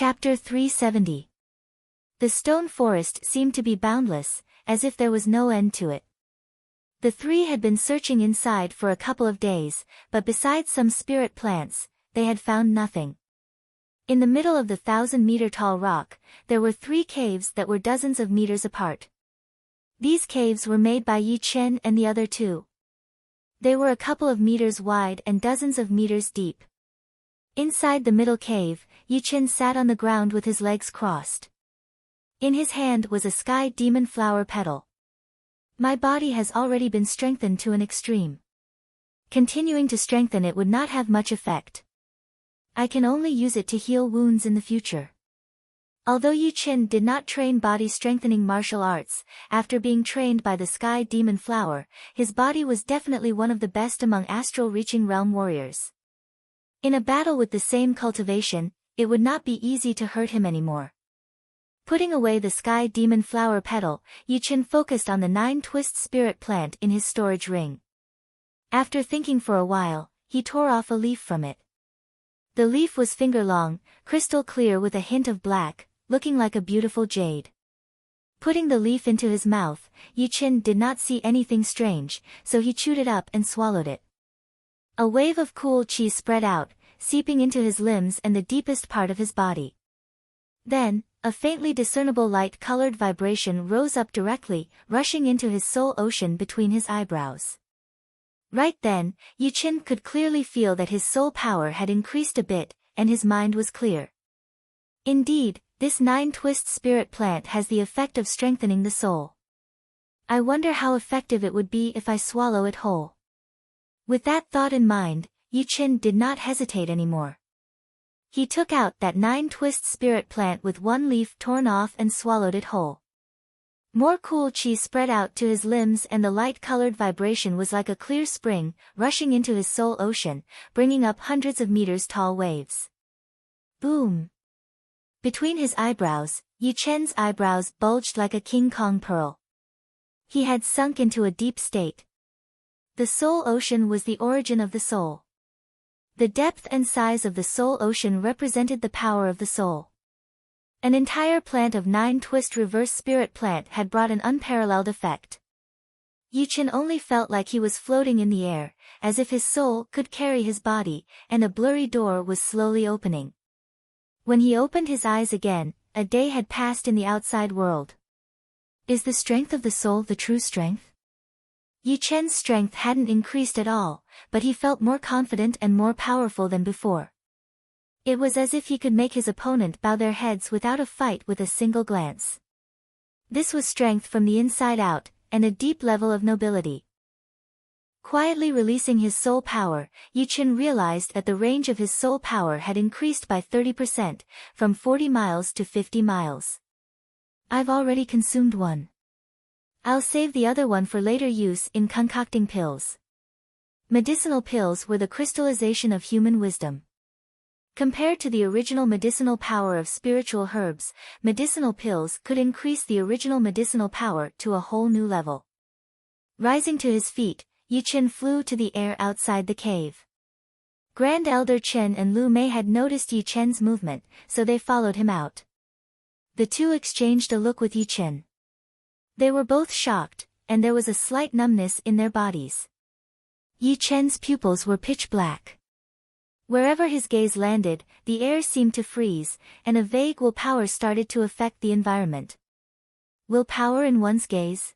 Chapter 370. The stone forest seemed to be boundless, as if there was no end to it. The three had been searching inside for a couple of days, but besides some spirit plants, they had found nothing. In the middle of the 1,000-meter-tall rock, there were 3 caves that were dozens of meters apart. These caves were made by Yi Chen and the other 2. They were a couple of meters wide and dozens of meters deep. Inside the middle cave, Yi Chen sat on the ground with his legs crossed. In his hand was a sky demon flower petal. My body has already been strengthened to an extreme. Continuing to strengthen it would not have much effect. I can only use it to heal wounds in the future. Although Yi Chen did not train body-strengthening martial arts, after being trained by the sky demon flower, his body was definitely one of the best among astral-reaching realm warriors. In a battle with the same cultivation, it would not be easy to hurt him anymore. Putting away the sky demon flower petal, Yi Chen focused on the 9-twist spirit plant in his storage ring. After thinking for a while, he tore off a leaf from it. The leaf was finger-long, crystal clear with a hint of black, looking like a beautiful jade. Putting the leaf into his mouth, Yi Chen did not see anything strange, so he chewed it up and swallowed it. A wave of cool qi spread out, seeping into his limbs and the deepest part of his body. Then, a faintly discernible light-colored vibration rose up directly, rushing into his soul ocean between his eyebrows. Right then, Yi Chen could clearly feel that his soul power had increased a bit, and his mind was clear. Indeed, this 9-twist spirit plant has the effect of strengthening the soul. I wonder how effective it would be if I swallow it whole. With that thought in mind, Yi Chen did not hesitate anymore. He took out that 9-twist spirit plant with one leaf torn off and swallowed it whole. More cool qi spread out to his limbs and the light-colored vibration was like a clear spring, rushing into his soul ocean, bringing up hundreds of meters tall waves. Boom! Between his eyebrows, Yi Chen's eyebrows bulged like a King Kong pearl. He had sunk into a deep state. The soul ocean was the origin of the soul. The depth and size of the soul ocean represented the power of the soul. An entire plant of 9-twist reverse spirit plant had brought an unparalleled effect. Yi Chen only felt like he was floating in the air, as if his soul could carry his body, and a blurry door was slowly opening. When he opened his eyes again, a day had passed in the outside world. Is the strength of the soul the true strength? Yi Chen's strength hadn't increased at all, but he felt more confident and more powerful than before. It was as if he could make his opponent bow their heads without a fight with a single glance. This was strength from the inside out, and a deep level of nobility. Quietly releasing his soul power, Yi Chen realized that the range of his soul power had increased by 30%, from 40 miles to 50 miles. I've already consumed one. I'll save the other one for later use in concocting pills. Medicinal pills were the crystallization of human wisdom. Compared to the original medicinal power of spiritual herbs, medicinal pills could increase the original medicinal power to a whole new level. Rising to his feet, Yi Chen flew to the air outside the cave. Grand Elder Chen and Lu Mei had noticed Yi Chen's movement, so they followed him out. The two exchanged a look with Yi Chen. They were both shocked, and there was a slight numbness in their bodies. Yi Chen's pupils were pitch black. Wherever his gaze landed, the air seemed to freeze, and a vague willpower started to affect the environment. Willpower in one's gaze?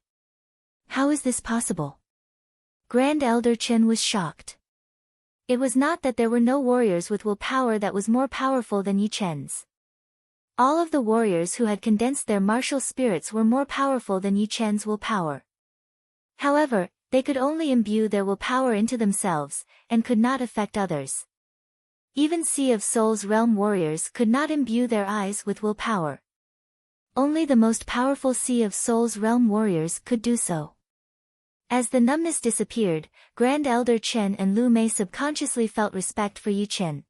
How is this possible? Grand Elder Chen was shocked. It was not that there were no warriors with willpower that was more powerful than Yi Chen's. All of the warriors who had condensed their martial spirits were more powerful than Yi Chen's willpower. However, they could only imbue their willpower into themselves, and could not affect others. Even Sea of Souls realm warriors could not imbue their eyes with willpower. Only the most powerful Sea of Souls realm warriors could do so. As the numbness disappeared, Grand Elder Chen and Lu Mei subconsciously felt respect for Yi Chen.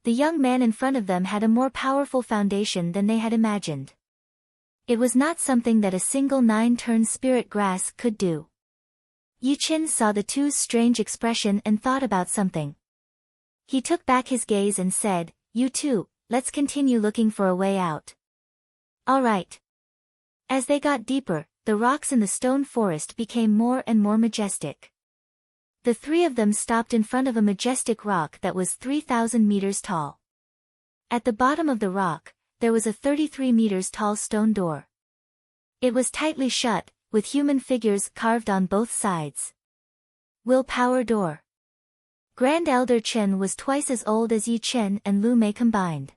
The young man in front of them had a more powerful foundation than they had imagined. It was not something that a single 9-turn spirit grass could do. Yi Chen saw the two's strange expression and thought about something. He took back his gaze and said, "You too, let's continue looking for a way out. Alright. As they got deeper, the rocks in the stone forest became more and more majestic. The three of them stopped in front of a majestic rock that was 3,000 meters tall. At the bottom of the rock, there was a 33 meters tall stone door. It was tightly shut, with human figures carved on both sides. Willpower door. Grand Elder Chen was twice as old as Yi Chen and Lu Mei combined.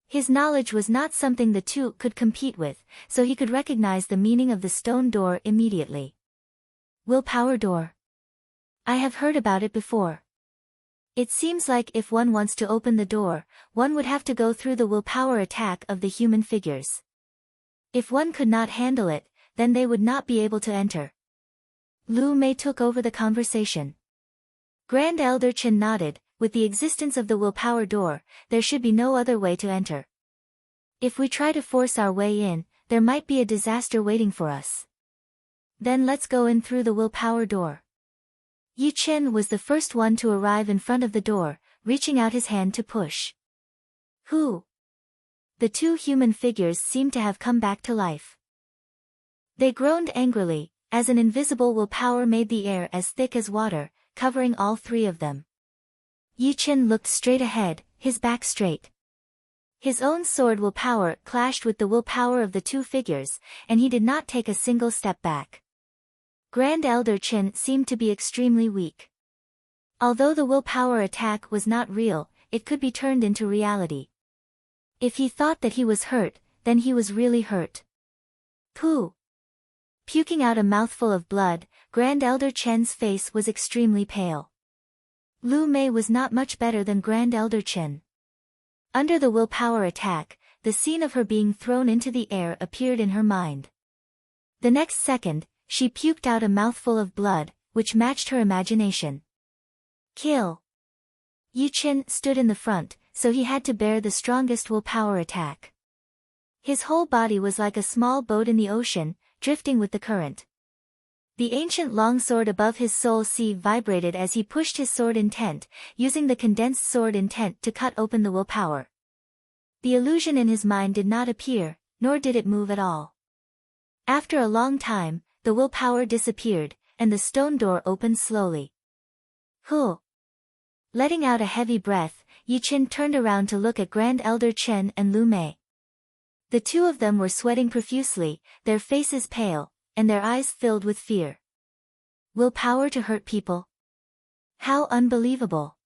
His knowledge was not something the two could compete with, so he could recognize the meaning of the stone door immediately. Willpower door. I have heard about it before. It seems like if one wants to open the door, one would have to go through the willpower attack of the human figures. If one could not handle it, then they would not be able to enter. Lu Mei took over the conversation. Grand Elder Chen nodded. With the existence of the willpower door, there should be no other way to enter. If we try to force our way in, there might be a disaster waiting for us. Then let's go in through the willpower door. Yi Chen was the first one to arrive in front of the door, reaching out his hand to push. Who? The two human figures seemed to have come back to life. They groaned angrily, as an invisible willpower made the air as thick as water, covering all three of them. Yi Chen looked straight ahead, his back straight. His own sword willpower clashed with the willpower of the two figures, and he did not take a single step back. Grand Elder Chen seemed to be extremely weak. Although the willpower attack was not real, it could be turned into reality. If he thought that he was hurt, then he was really hurt. Pooh! Puking out a mouthful of blood, Grand Elder Chen's face was extremely pale. Lu Mei was not much better than Grand Elder Chen. Under the willpower attack, the scene of her being thrown into the air appeared in her mind. The next second, she puked out a mouthful of blood, which matched her imagination. Kill! Yi Chen stood in the front, so he had to bear the strongest willpower attack. His whole body was like a small boat in the ocean, drifting with the current. The ancient longsword above his soul sea vibrated as he pushed his sword intent, using the condensed sword intent to cut open the willpower. The illusion in his mind did not appear, nor did it move at all. After a long time, the willpower disappeared, and the stone door opened slowly. Huh! Letting out a heavy breath, Yi Chen turned around to look at Grand Elder Chen and Lu Mei. The two of them were sweating profusely, their faces pale, and their eyes filled with fear. Willpower to hurt people? How unbelievable!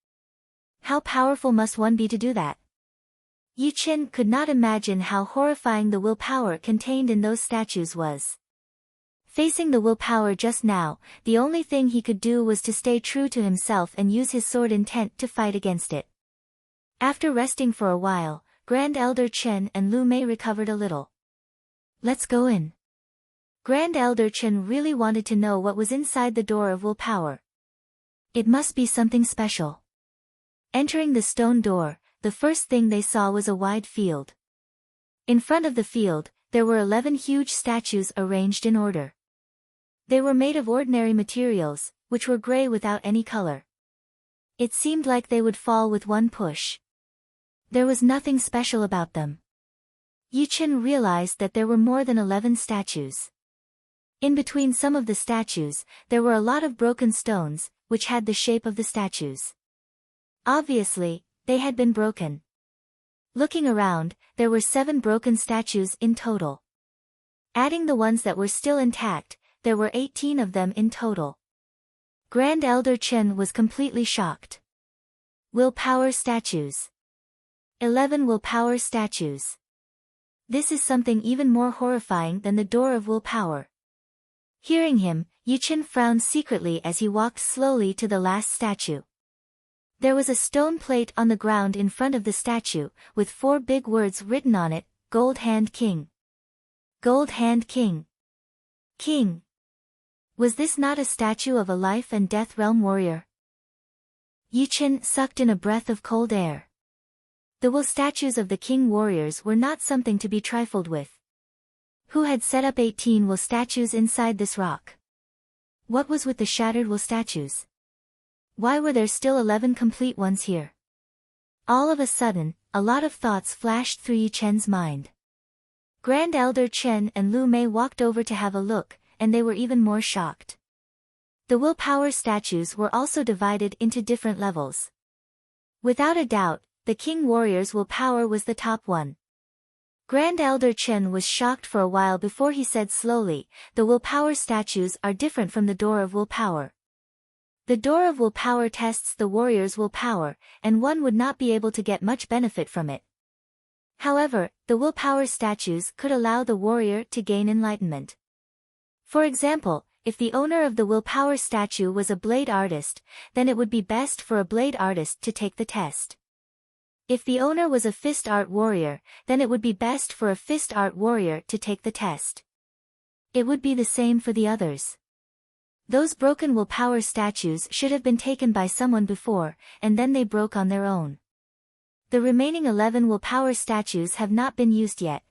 How powerful must one be to do that? Yi Chen could not imagine how horrifying the willpower contained in those statues was. Facing the willpower just now, the only thing he could do was to stay true to himself and use his sword intent to fight against it. After resting for a while, Grand Elder Chen and Lu Mei recovered a little. Let's go in. Grand Elder Chen really wanted to know what was inside the door of willpower. It must be something special. Entering the stone door, the first thing they saw was a wide field. In front of the field, there were 11 huge statues arranged in order. They were made of ordinary materials, which were gray without any color. It seemed like they would fall with one push. There was nothing special about them. Yi Chen realized that there were more than 11 statues. In between some of the statues, there were a lot of broken stones, which had the shape of the statues. Obviously, they had been broken. Looking around, there were 7 broken statues in total. Adding the ones that were still intact, there were 18 of them in total. Grand Elder Chen was completely shocked. Willpower statues. 11 willpower statues. This is something even more horrifying than the door of willpower. Hearing him, Yi Chen frowned secretly as he walked slowly to the last statue. There was a stone plate on the ground in front of the statue, with 4 big words written on it, Gold Hand King. Gold Hand King. King. Was this not a statue of a life and death realm warrior? Yi Chen sucked in a breath of cold air. The will statues of the king warriors were not something to be trifled with. Who had set up 18 will statues inside this rock? What was with the shattered will statues? Why were there still 11 complete ones here? All of a sudden, a lot of thoughts flashed through Yi Chen's mind. Grand Elder Chen and Lu Mei walked over to have a look, and they were even more shocked. The willpower statues were also divided into different levels. Without a doubt, the King Warrior's willpower was the top one. Grand Elder Chen was shocked for a while before he said slowly, the willpower statues are different from the door of willpower. The door of willpower tests the warrior's willpower, and one would not be able to get much benefit from it. However, the willpower statues could allow the warrior to gain enlightenment. For example, if the owner of the willpower statue was a blade artist, then it would be best for a blade artist to take the test. If the owner was a fist art warrior, then it would be best for a fist art warrior to take the test. It would be the same for the others. Those broken willpower statues should have been taken by someone before, and then they broke on their own. The remaining 11 willpower statues have not been used yet.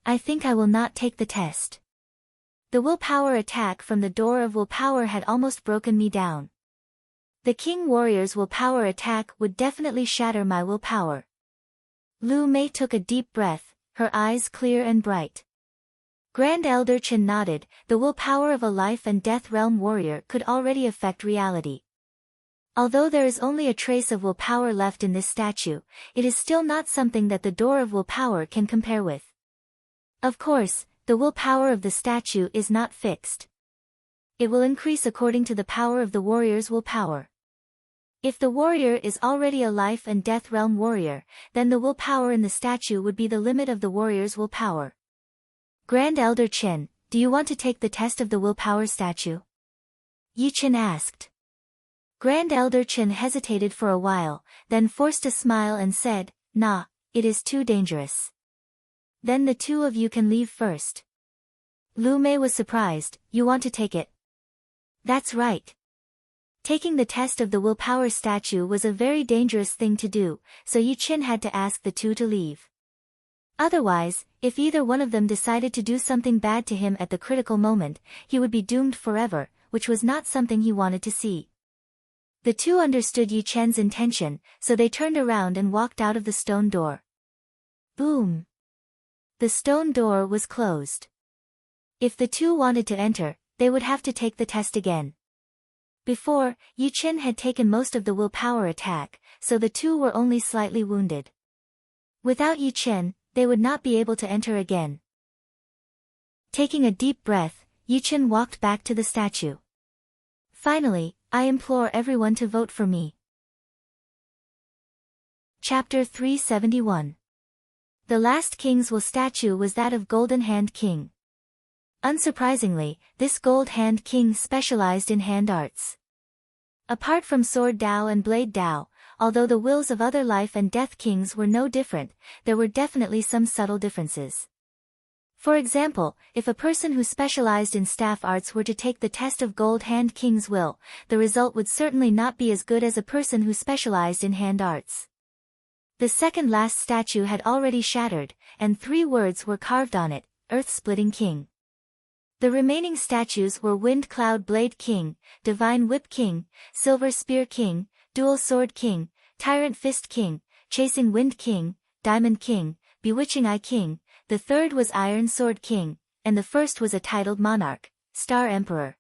I think I will not take the test. The willpower attack from the door of willpower had almost broken me down. The King Warrior's willpower attack would definitely shatter my willpower. Lu Mei took a deep breath, her eyes clear and bright. Grand Elder Chen nodded, the willpower of a life and death realm warrior could already affect reality. Although there is only a trace of willpower left in this statue, it is still not something that the door of willpower can compare with. Of course, the willpower of the statue is not fixed. It will increase according to the power of the warrior's willpower. If the warrior is already a life and death realm warrior, then the willpower in the statue would be the limit of the warrior's willpower. Grand Elder Chen, do you want to take the test of the willpower statue? Yi Chen asked. Grand Elder Chen hesitated for a while, then forced a smile and said, "Nah, it is too dangerous. Then the two of you can leave first." Lu Mei was surprised, "You want to take it?" That's right. Taking the test of the willpower statue was a very dangerous thing to do, so Yi Chen had to ask the two to leave. Otherwise, if either one of them decided to do something bad to him at the critical moment, he would be doomed forever, which was not something he wanted to see. The two understood Yi Chen's intention, so they turned around and walked out of the stone door. Boom! The stone door was closed. If the two wanted to enter, they would have to take the test again. Before, Yi Chen had taken most of the willpower attack, so the two were only slightly wounded. Without Yi Chen, they would not be able to enter again. Taking a deep breath, Yi Chen walked back to the statue. Finally, I implore everyone to vote for me. Chapter 371. The last King's Will statue was that of Golden Hand King. Unsurprisingly, this Gold Hand King specialized in hand arts. Apart from Sword Dao and Blade Dao, although the wills of other life and death kings were no different, there were definitely some subtle differences. For example, if a person who specialized in staff arts were to take the test of Gold Hand King's will, the result would certainly not be as good as a person who specialized in hand arts. The second last statue had already shattered, and 3 words were carved on it, Earth-Splitting King. The remaining statues were Wind Cloud Blade King, Divine Whip King, Silver Spear King, Dual Sword King, Tyrant Fist King, Chasing Wind King, Diamond King, Bewitching Eye King. The third was Iron Sword King, and the first was a titled Monarch, Star Emperor.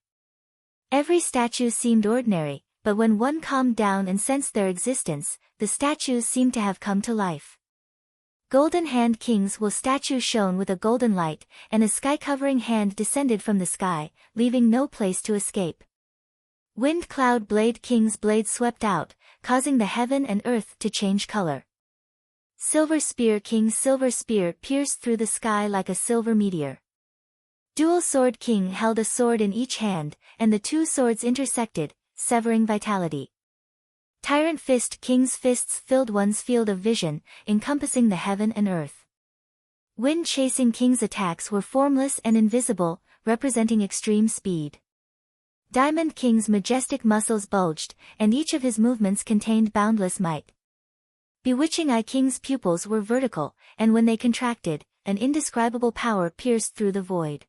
Every statue seemed ordinary, but when one calmed down and sensed their existence, the statues seemed to have come to life. Golden Hand King's Will statue shone with a golden light, and a sky-covering hand descended from the sky, leaving no place to escape. Wind Cloud Blade King's blade swept out, causing the heaven and earth to change color. Silver Spear King's silver spear pierced through the sky like a silver meteor. Dual Sword King held a sword in each hand, and the 2 swords intersected, severing vitality. Tyrant Fist King's fists filled one's field of vision, encompassing the heaven and earth. Wind Chasing King's attacks were formless and invisible, representing extreme speed. Diamond King's majestic muscles bulged, and each of his movements contained boundless might. Bewitching Eye King's pupils were vertical, and when they contracted, an indescribable power pierced through the void.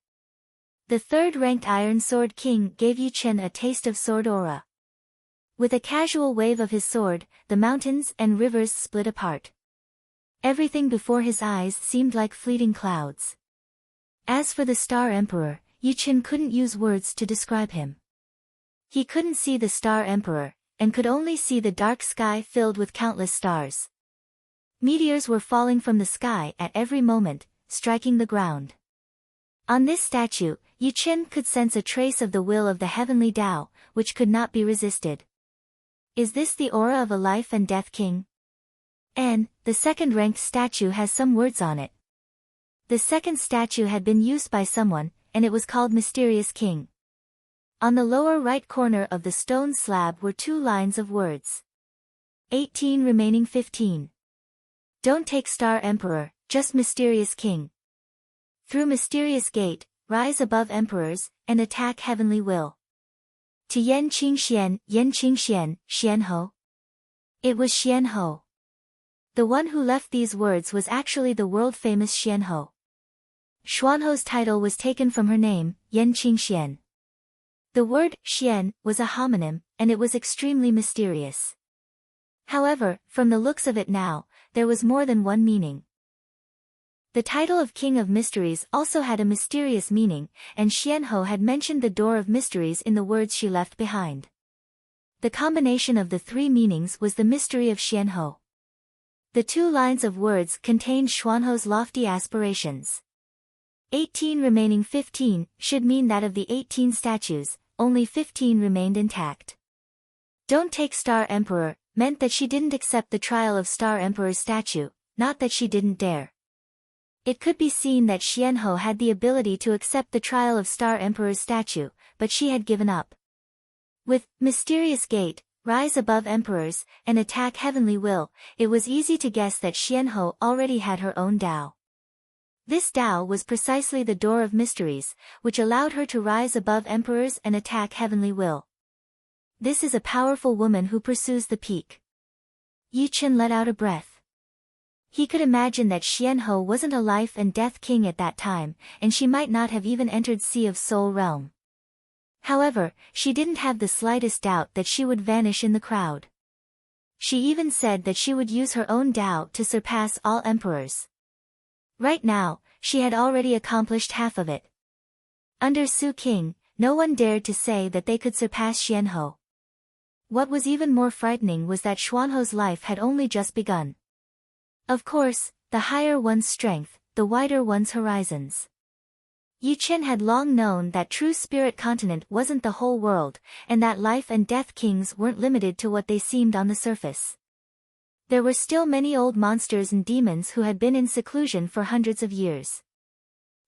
The third-ranked Iron Sword King gave Yi Chen a taste of sword aura. With a casual wave of his sword, the mountains and rivers split apart. Everything before his eyes seemed like fleeting clouds. As for the Star Emperor, Yu Qin couldn't use words to describe him. He couldn't see the Star Emperor, and could only see the dark sky filled with countless stars. Meteors were falling from the sky at every moment, striking the ground. On this statue, Yu Qin could sense a trace of the will of the heavenly Tao, which could not be resisted. Is this the aura of a life and death king? And, the second-ranked statue has some words on it. The second statue had been used by someone, and it was called Mysterious King. On the lower right corner of the stone slab were 2 lines of words. 18 remaining 15. Don't take Star Emperor, just Mysterious King. Through Mysterious Gate, rise above emperors, and attack heavenly will. To Yen Qingxian, Xian Ho. It was Xian Ho. The one who left these words was actually the world-famous Xian Ho. Xuanho's title was taken from her name, Yen Qingxian. The word, Xian, was a homonym, and it was extremely mysterious. However, from the looks of it now, there was more than one meaning. The title of King of Mysteries also had a mysterious meaning, and Xianho had mentioned the door of mysteries in the words she left behind. The combination of the 3 meanings was the mystery of Xianho. The 2 lines of words contained Xuanho's lofty aspirations. 18 remaining 15 should mean that of the 18 statues, only 15 remained intact. Don't take Star Emperor meant that she didn't accept the trial of Star Emperor's statue, not that she didn't dare. It could be seen that Xianho had the ability to accept the trial of Star Emperor's statue, but she had given up. With Mysterious Gate, rise above emperors, and attack heavenly will, it was easy to guess that Xianho already had her own Tao. This Tao was precisely the door of mysteries, which allowed her to rise above emperors and attack heavenly will. This is a powerful woman who pursues the peak. Yu Qin let out a breath. He could imagine that Xianho wasn't a life and death king at that time, and she might not have even entered Sea of Soul realm. However, she didn't have the slightest doubt that she would vanish in the crowd. She even said that she would use her own Tao to surpass all emperors. Right now, she had already accomplished half of it. Under Su King, no one dared to say that they could surpass Xianho. What was even more frightening was that Xuanho's life had only just begun. Of course, the higher one's strength, the wider one's horizons. Yu Qin had long known that true spirit continent wasn't the whole world, and that life and death kings weren't limited to what they seemed on the surface. There were still many old monsters and demons who had been in seclusion for hundreds of years.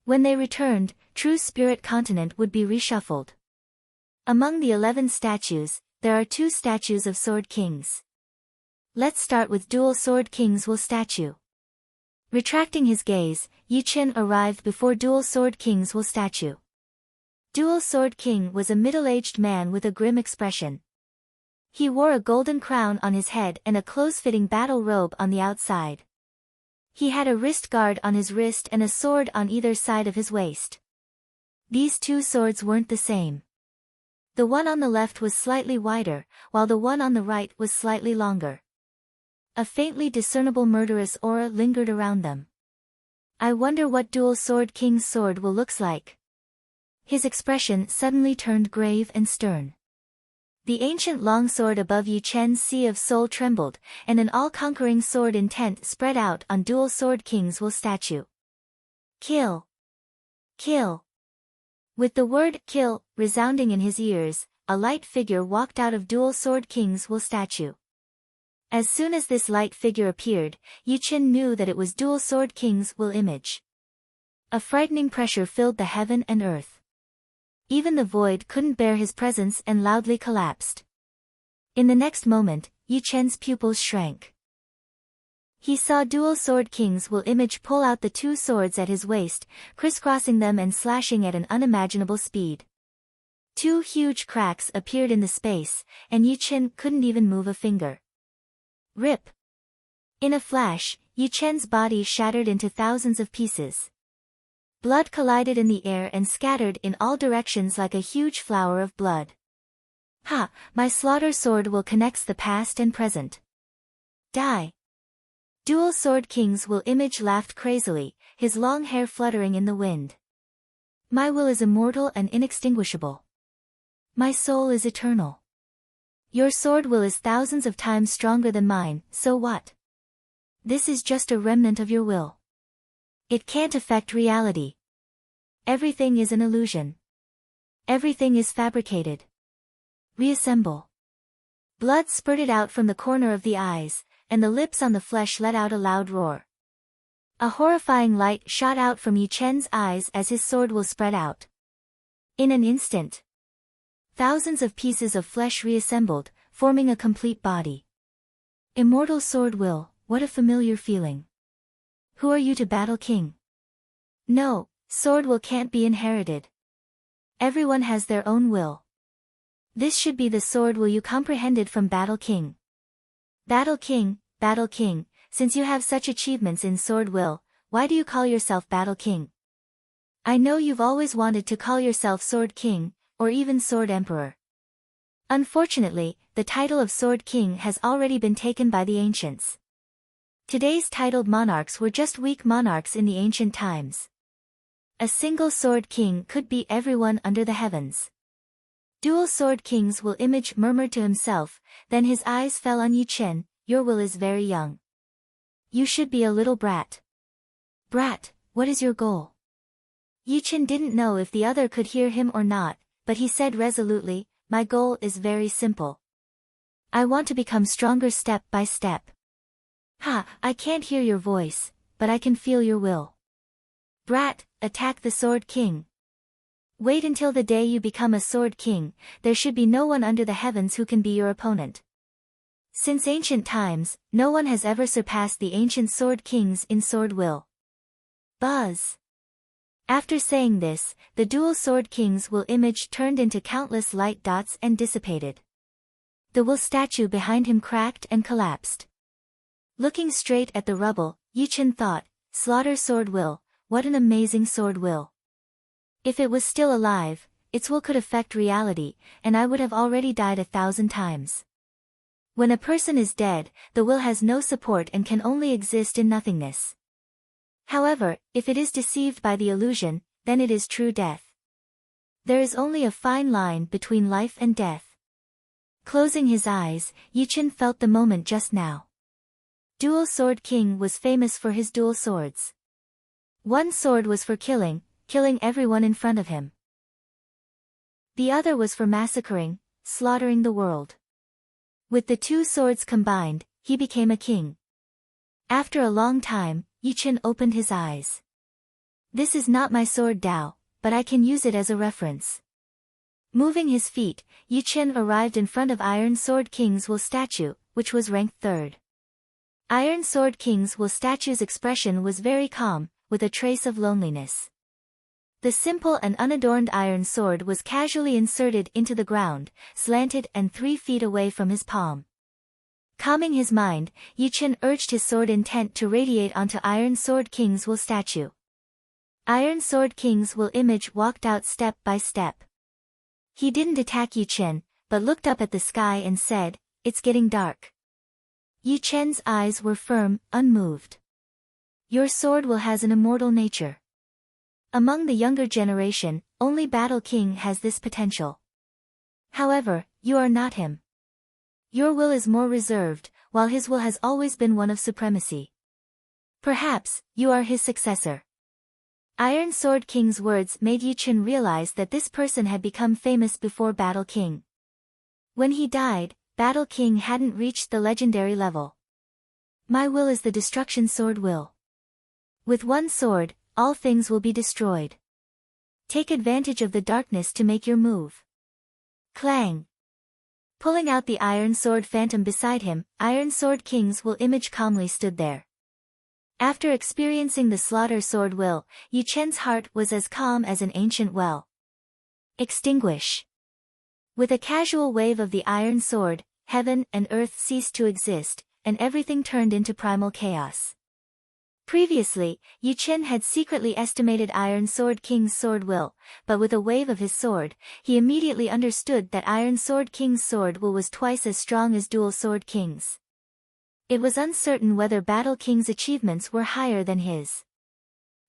When they returned, true spirit continent would be reshuffled. Among the 11 statues, there are 2 statues of sword kings. Let's start with Dual Sword King's Will statue. Retracting his gaze, Yu Qin arrived before Dual Sword King's Will statue. Dual Sword King was a middle-aged man with a grim expression. He wore a golden crown on his head and a close-fitting battle robe on the outside. He had a wrist guard on his wrist and a sword on either side of his waist. These 2 swords weren't the same. The one on the left was slightly wider, while the one on the right was slightly longer. A faintly discernible murderous aura lingered around them. I wonder what Dual Sword King's sword will look like. His expression suddenly turned grave and stern. The ancient longsword above Yu Chen's Sea of Soul trembled, and an all-conquering sword intent spread out on Dual Sword King's Will statue. Kill! Kill! With the word kill resounding in his ears, a light figure walked out of Dual Sword King's Will statue. As soon as this light figure appeared, Yu Qin knew that it was Dual Sword King's Will image. A frightening pressure filled the heaven and earth. Even the void couldn't bear his presence and loudly collapsed. In the next moment, Yu Chen's pupils shrank. He saw Dual Sword King's Will image pull out the 2 swords at his waist, crisscrossing them and slashing at an unimaginable speed. 2 huge cracks appeared in the space, and Yu Qin couldn't even move a finger. Rip! In a flash, Yu Chen's body shattered into thousands of pieces. Blood collided in the air and scattered in all directions like a huge flower of blood. Ha! My slaughter sword will connect the past and present. Die! Dual Sword King's will image laughed crazily, his long hair fluttering in the wind. My will is immortal and inextinguishable. My soul is eternal. Your sword will is thousands of times stronger than mine, so what? This is just a remnant of your will. It can't affect reality. Everything is an illusion. Everything is fabricated. Reassemble. Blood spurted out from the corner of the eyes, and the lips on the flesh let out a loud roar. A horrifying light shot out from Yi Chen's eyes as his sword will spread out. In an instant, thousands of pieces of flesh reassembled, forming a complete body. Immortal sword will, what a familiar feeling. Who are you to battle king? No, sword will can't be inherited. Everyone has their own will. This should be the sword will you comprehended from Battle King. Battle King, since you have such achievements in sword will, why do you call yourself Battle King? I know you've always wanted to call yourself Sword King, or even Sword Emperor. Unfortunately, the title of Sword King has already been taken by the ancients. Today's titled monarchs were just weak monarchs in the ancient times. A single Sword King could beat everyone under the heavens. Dual Sword King's will image murmured to himself, then his eyes fell on Yi Chen. Your will is very young. You should be a little brat. Brat, what is your goal? Yi Chen didn't know if the other could hear him or not, but he said resolutely, my goal is very simple. I want to become stronger step by step. Ha, I can't hear your voice, but I can feel your will. Brat, attack the Sword King. Wait until the day you become a Sword King, there should be no one under the heavens who can be your opponent. Since ancient times, no one has ever surpassed the ancient Sword Kings in sword will. Buzz. After saying this, the dual Sword King's will image turned into countless light dots and dissipated. The will statue behind him cracked and collapsed. Looking straight at the rubble, Yi Chen thought, slaughter sword will, what an amazing sword will. If it was still alive, its will could affect reality, and I would have already died 1,000 times. When a person is dead, the will has no support and can only exist in nothingness. However, if it is deceived by the illusion, then it is true death. There is only a fine line between life and death. Closing his eyes, Yi Chen felt the moment just now. Dual Sword King was famous for his dual swords. One sword was for killing everyone in front of him. The other was for massacring, slaughtering the world. With the two swords combined, he became a king. After a long time, Yi Chen opened his eyes. This is not my sword Dao, but I can use it as a reference. Moving his feet, Yi Chen arrived in front of Iron Sword King's will statue, which was ranked third. Iron Sword King's will statue's expression was very calm, with a trace of loneliness. The simple and unadorned iron sword was casually inserted into the ground, slanted and 3 feet away from his palm. Calming his mind, Yi Chen urged his sword intent to radiate onto Iron Sword King's will statue. Iron Sword King's will image walked out step by step. He didn't attack Yi Chen, but looked up at the sky and said, it's getting dark. Yi Chen's eyes were firm, unmoved. Your sword will has an immortal nature. Among the younger generation, only Battle King has this potential. However, you are not him. Your will is more reserved, while his will has always been one of supremacy. Perhaps, you are his successor. Iron Sword King's words made Yi Chen realize that this person had become famous before Battle King. When he died, Battle King hadn't reached the legendary level. My will is the destruction sword will. With one sword, all things will be destroyed. Take advantage of the darkness to make your move. Clang. Pulling out the iron sword phantom beside him, Iron Sword King's will image calmly stood there. After experiencing the slaughter sword will, Yi Chen's heart was as calm as an ancient well. Extinguish. With a casual wave of the iron sword, heaven and earth ceased to exist, and everything turned into primal chaos. Previously, Yi Chen had secretly estimated Iron Sword King's sword will, but with a wave of his sword, he immediately understood that Iron Sword King's sword will was twice as strong as Dual Sword King's. It was uncertain whether Battle King's achievements were higher than his.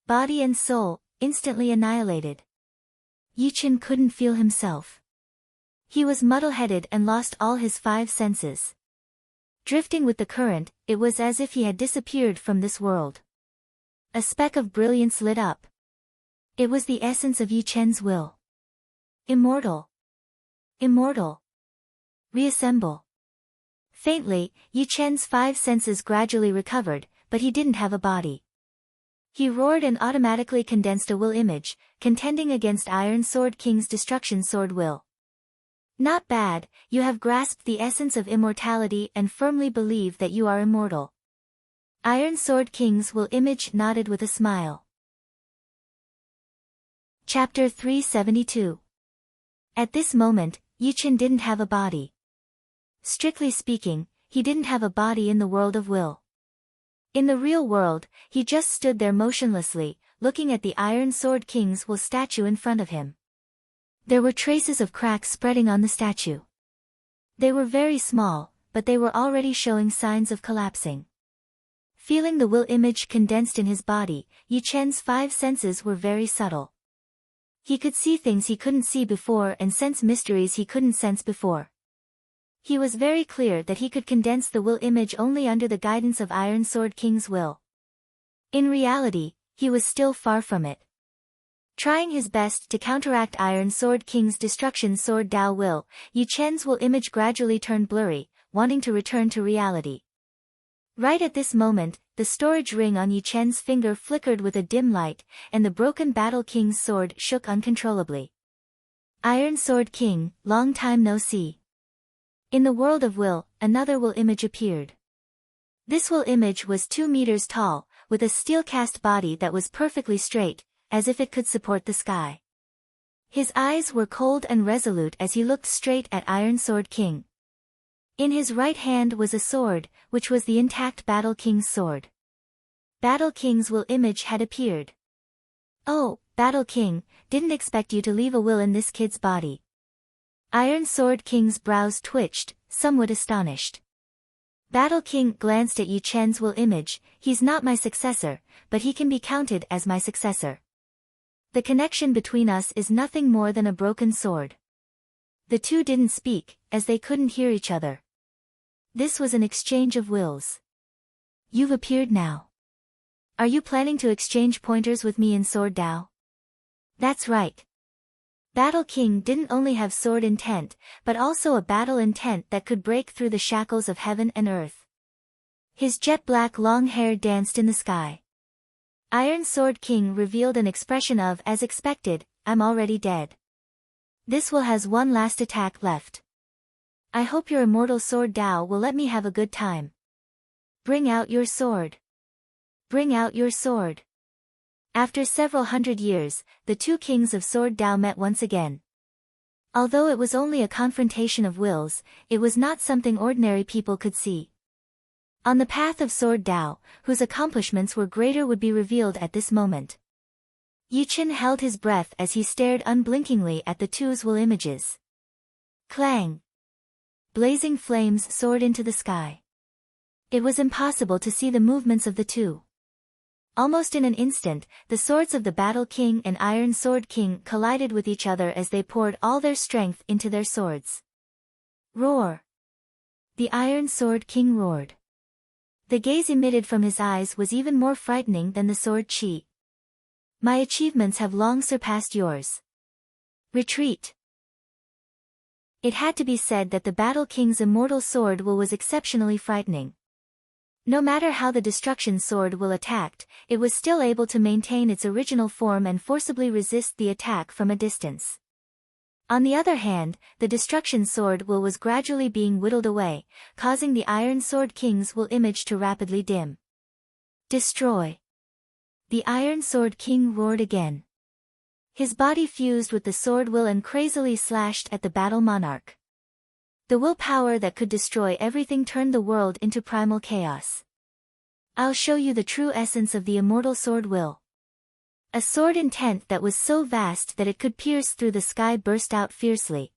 Body and soul, instantly annihilated. Yichen couldn't feel himself. He was muddle-headed and lost all his 5 senses. Drifting with the current, it was as if he had disappeared from this world. A speck of brilliance lit up. It was the essence of Yichen's will. Immortal. Immortal. Reassemble. Faintly, Yichen's 5 senses gradually recovered, but he didn't have a body. He roared and automatically condensed a will image, contending against Iron Sword King's Destruction Sword will. Not bad, you have grasped the essence of immortality and firmly believe that you are immortal. Iron Sword King's will image nodded with a smile. Chapter 372. At this moment, Yichen didn't have a body. Strictly speaking, he didn't have a body in the world of will. In the real world, he just stood there motionlessly, looking at the Iron Sword King's will statue in front of him. There were traces of cracks spreading on the statue. They were very small, but they were already showing signs of collapsing. Feeling the will image condensed in his body, Yichen's 5 senses were very subtle. He could see things he couldn't see before and sense mysteries he couldn't sense before. He was very clear that he could condense the will image only under the guidance of Iron Sword King's will. In reality, he was still far from it. Trying his best to counteract Iron Sword King's Destruction Sword Dao will, Yichen's will image gradually turned blurry, wanting to return to reality. Right at this moment, the storage ring on Yichen's finger flickered with a dim light, and the broken Battle King's sword shook uncontrollably. Iron Sword King, long time no see. In the world of will, another will image appeared. This will image was 2 meters tall, with a steel-cast body that was perfectly straight, as if it could support the sky. His eyes were cold and resolute as he looked straight at Iron Sword King. In his right hand was a sword, which was the intact Battle King's sword. Battle King's will image had appeared. Oh, Battle King, didn't expect you to leave a will in this kid's body. Iron Sword King's brows twitched, somewhat astonished. Battle King glanced at Yichen's will image. He's not my successor, but he can be counted as my successor. The connection between us is nothing more than a broken sword. The two didn't speak, as they couldn't hear each other. This was an exchange of wills. You've appeared now. Are you planning to exchange pointers with me in Sword Dao? That's right. Battle King didn't only have sword intent, but also a battle intent that could break through the shackles of heaven and earth. His jet-black long hair danced in the sky. Iron Sword King revealed an expression of, as expected, I'm already dead. This will has one last attack left. I hope your immortal Sword Dao will let me have a good time. Bring out your sword. Bring out your sword. After several hundred years, the 2 kings of Sword Dao met once again. Although it was only a confrontation of wills, it was not something ordinary people could see. On the path of Sword Dao, whose accomplishments were greater would be revealed at this moment. Yichen held his breath as he stared unblinkingly at the 2's will images. Clang! Blazing flames soared into the sky. It was impossible to see the movements of the 2. Almost in an instant, the swords of the Battle King and Iron Sword King collided with each other as they poured all their strength into their swords. Roar! The Iron Sword King roared. The gaze emitted from his eyes was even more frightening than the sword chi. My achievements have long surpassed yours. Retreat! It had to be said that the Battle King's immortal sword will was exceptionally frightening. No matter how the Destruction Sword will attacked, it was still able to maintain its original form and forcibly resist the attack from a distance. On the other hand, the Destruction Sword will was gradually being whittled away, causing the Iron Sword King's will image to rapidly dim. Destroy! The Iron Sword King roared again. His body fused with the sword will and crazily slashed at the Battle Monarch. The willpower that could destroy everything turned the world into primal chaos. I'll show you the true essence of the immortal sword will. A sword intent that was so vast that it could pierce through the sky burst out fiercely.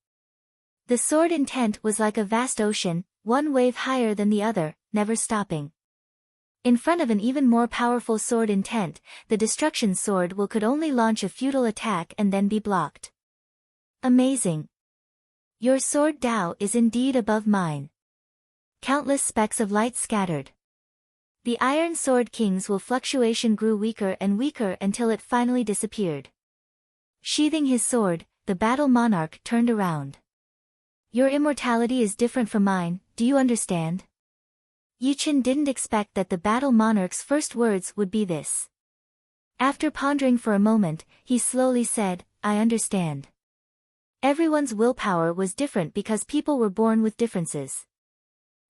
The sword intent was like a vast ocean, one wave higher than the other, never stopping. In front of an even more powerful sword intent, the destruction sword will could only launch a futile attack and then be blocked. Amazing. Your sword Tao is indeed above mine. Countless specks of light scattered. The Iron Sword King's fluctuation grew weaker and weaker until it finally disappeared. Sheathing his sword, the battle monarch turned around. Your immortality is different from mine, do you understand? Yi Chen didn't expect that the battle monarch's first words would be this. After pondering for a moment, he slowly said, I understand. Everyone's willpower was different because people were born with differences.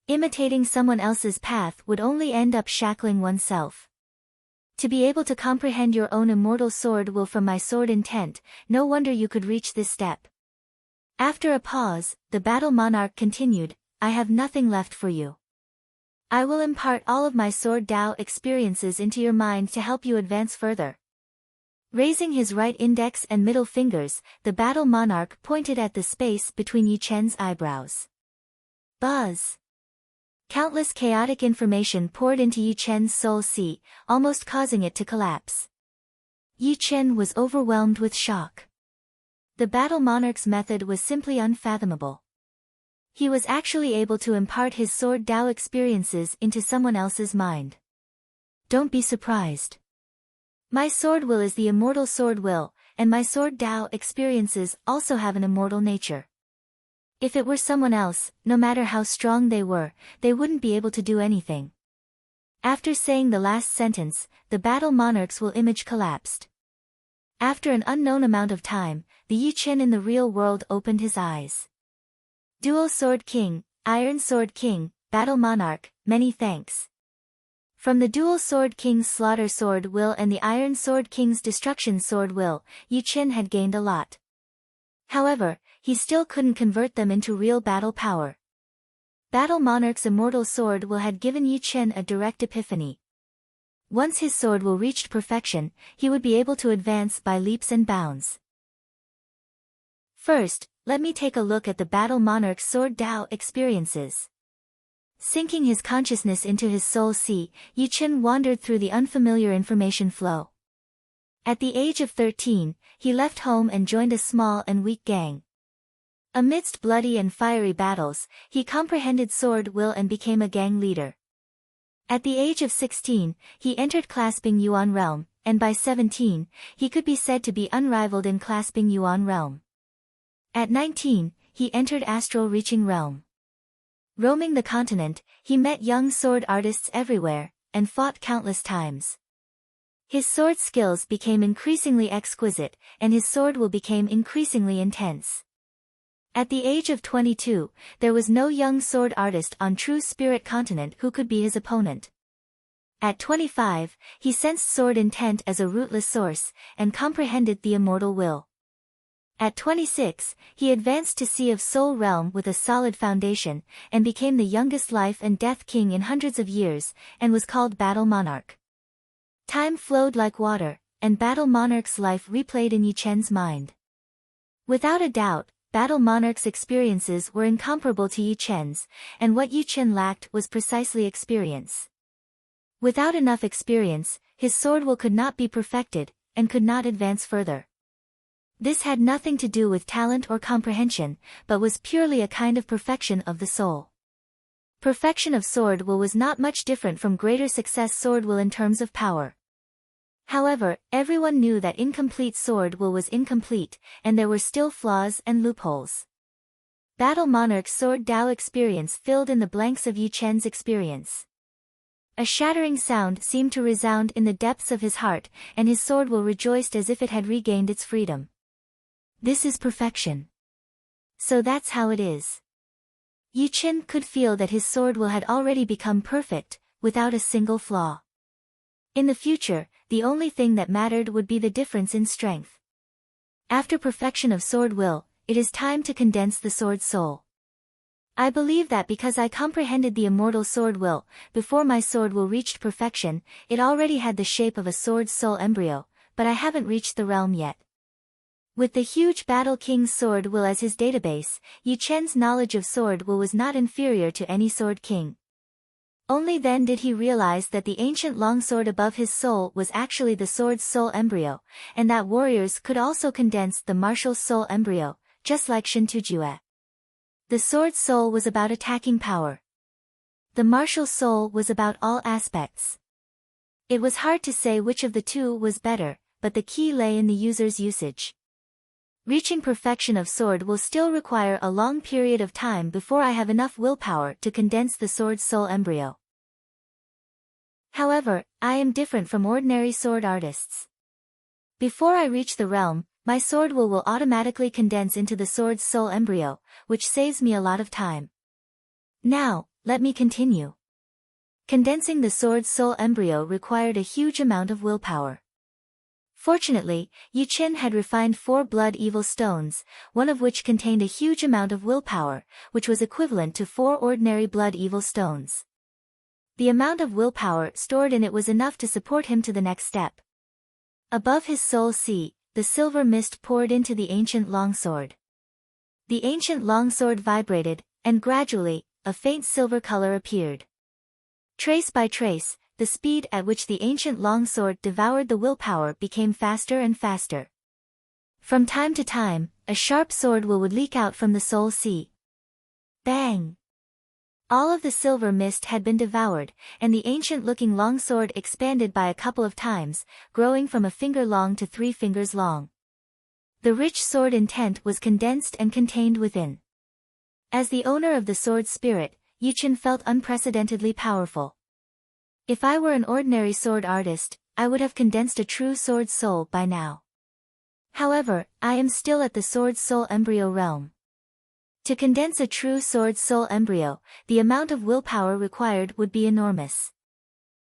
Imitating someone else's path would only end up shackling oneself. To be able to comprehend your own immortal sword will from my sword intent, no wonder you could reach this step. After a pause, the battle monarch continued, I have nothing left for you. I will impart all of my sword Tao experiences into your mind to help you advance further. Raising his right index and middle fingers, the battle monarch pointed at the space between Yi Chen's eyebrows. Buzz! Countless chaotic information poured into Yi Chen's soul sea, almost causing it to collapse. Yi Chen was overwhelmed with shock. The battle monarch's method was simply unfathomable. He was actually able to impart his sword Tao experiences into someone else's mind. Don't be surprised. My sword will is the immortal sword will, and my sword Tao experiences also have an immortal nature. If it were someone else, no matter how strong they were, they wouldn't be able to do anything. After saying the last sentence, the battle monarch's image collapsed. After an unknown amount of time, the Yi Chen in the real world opened his eyes. Dual Sword King, Iron Sword King, Battle Monarch, many thanks. From the Dual Sword King's Slaughter Sword Will and the Iron Sword King's Destruction Sword Will, Yi Chen had gained a lot. However, he still couldn't convert them into real battle power. Battle Monarch's Immortal Sword Will had given Yi Chen a direct epiphany. Once his sword will reached perfection, he would be able to advance by leaps and bounds. First, let me take a look at the Battle Monarch's sword Tao experiences. Sinking his consciousness into his soul sea, Yi Chen wandered through the unfamiliar information flow. At the age of 13, he left home and joined a small and weak gang. Amidst bloody and fiery battles, he comprehended sword will and became a gang leader. At the age of 16, he entered clasping Yuan realm, and by 17, he could be said to be unrivaled in clasping Yuan realm. At 19, he entered astral reaching realm. Roaming the continent, he met young sword artists everywhere, and fought countless times. His sword skills became increasingly exquisite, and his sword will became increasingly intense. At the age of 22, there was no young sword artist on True Spirit continent who could be his opponent. At 25, he sensed sword intent as a rootless source, and comprehended the immortal will. At 26, he advanced to Sea of Soul realm with a solid foundation, and became the youngest life and death king in hundreds of years, and was called Battle Monarch. Time flowed like water, and Battle Monarch's life replayed in Yi Chen's mind. Without a doubt, Battle Monarch's experiences were incomparable to Yi Chen's, and what Yi Chen lacked was precisely experience. Without enough experience, his sword will could not be perfected, and could not advance further. This had nothing to do with talent or comprehension, but was purely a kind of perfection of the soul. Perfection of sword will was not much different from greater success sword will in terms of power. However, everyone knew that incomplete sword will was incomplete, and there were still flaws and loopholes. Battle Monarch's sword Tao experience filled in the blanks of Yi Chen's experience. A shattering sound seemed to resound in the depths of his heart, and his sword will rejoiced as if it had regained its freedom. This is perfection. So that's how it is. Yi Chen could feel that his sword will had already become perfect, without a single flaw. In the future, the only thing that mattered would be the difference in strength. After perfection of sword will, it is time to condense the sword soul. I believe that because I comprehended the immortal sword will, before my sword will reached perfection, it already had the shape of a sword soul embryo, but I haven't reached the realm yet. With the huge Battle King's sword will as his database, Yu Chen's knowledge of sword will was not inferior to any sword king. Only then did he realize that the ancient longsword above his soul was actually the sword's soul embryo, and that warriors could also condense the martial soul embryo, just like Shintujue. The sword's soul was about attacking power. The martial soul was about all aspects. It was hard to say which of the two was better, but the key lay in the user's usage. Reaching perfection of sword will still require a long period of time before I have enough willpower to condense the sword's soul embryo. However, I am different from ordinary sword artists. Before I reach the realm, my sword will automatically condense into the sword's soul embryo, which saves me a lot of time. Now, let me continue. Condensing the sword's soul embryo required a huge amount of willpower. Fortunately, Yu Chen had refined 4 blood evil stones, one of which contained a huge amount of willpower, which was equivalent to 4 ordinary blood evil stones. The amount of willpower stored in it was enough to support him to the next step. Above his soul sea, the silver mist poured into the ancient longsword. The ancient longsword vibrated, and gradually, a faint silver color appeared. Trace by trace, the speed at which the ancient longsword devoured the willpower became faster and faster. From time to time, a sharp sword would leak out from the soul sea. Bang! All of the silver mist had been devoured, and the ancient-looking longsword expanded by a couple of times, growing from a finger long to 3 fingers long. The rich sword intent was condensed and contained within. As the owner of the sword spirit, Yu Chen felt unprecedentedly powerful. If I were an ordinary sword artist, I would have condensed a true sword soul by now. However, I am still at the sword soul embryo realm. To condense a true sword soul embryo, the amount of willpower required would be enormous.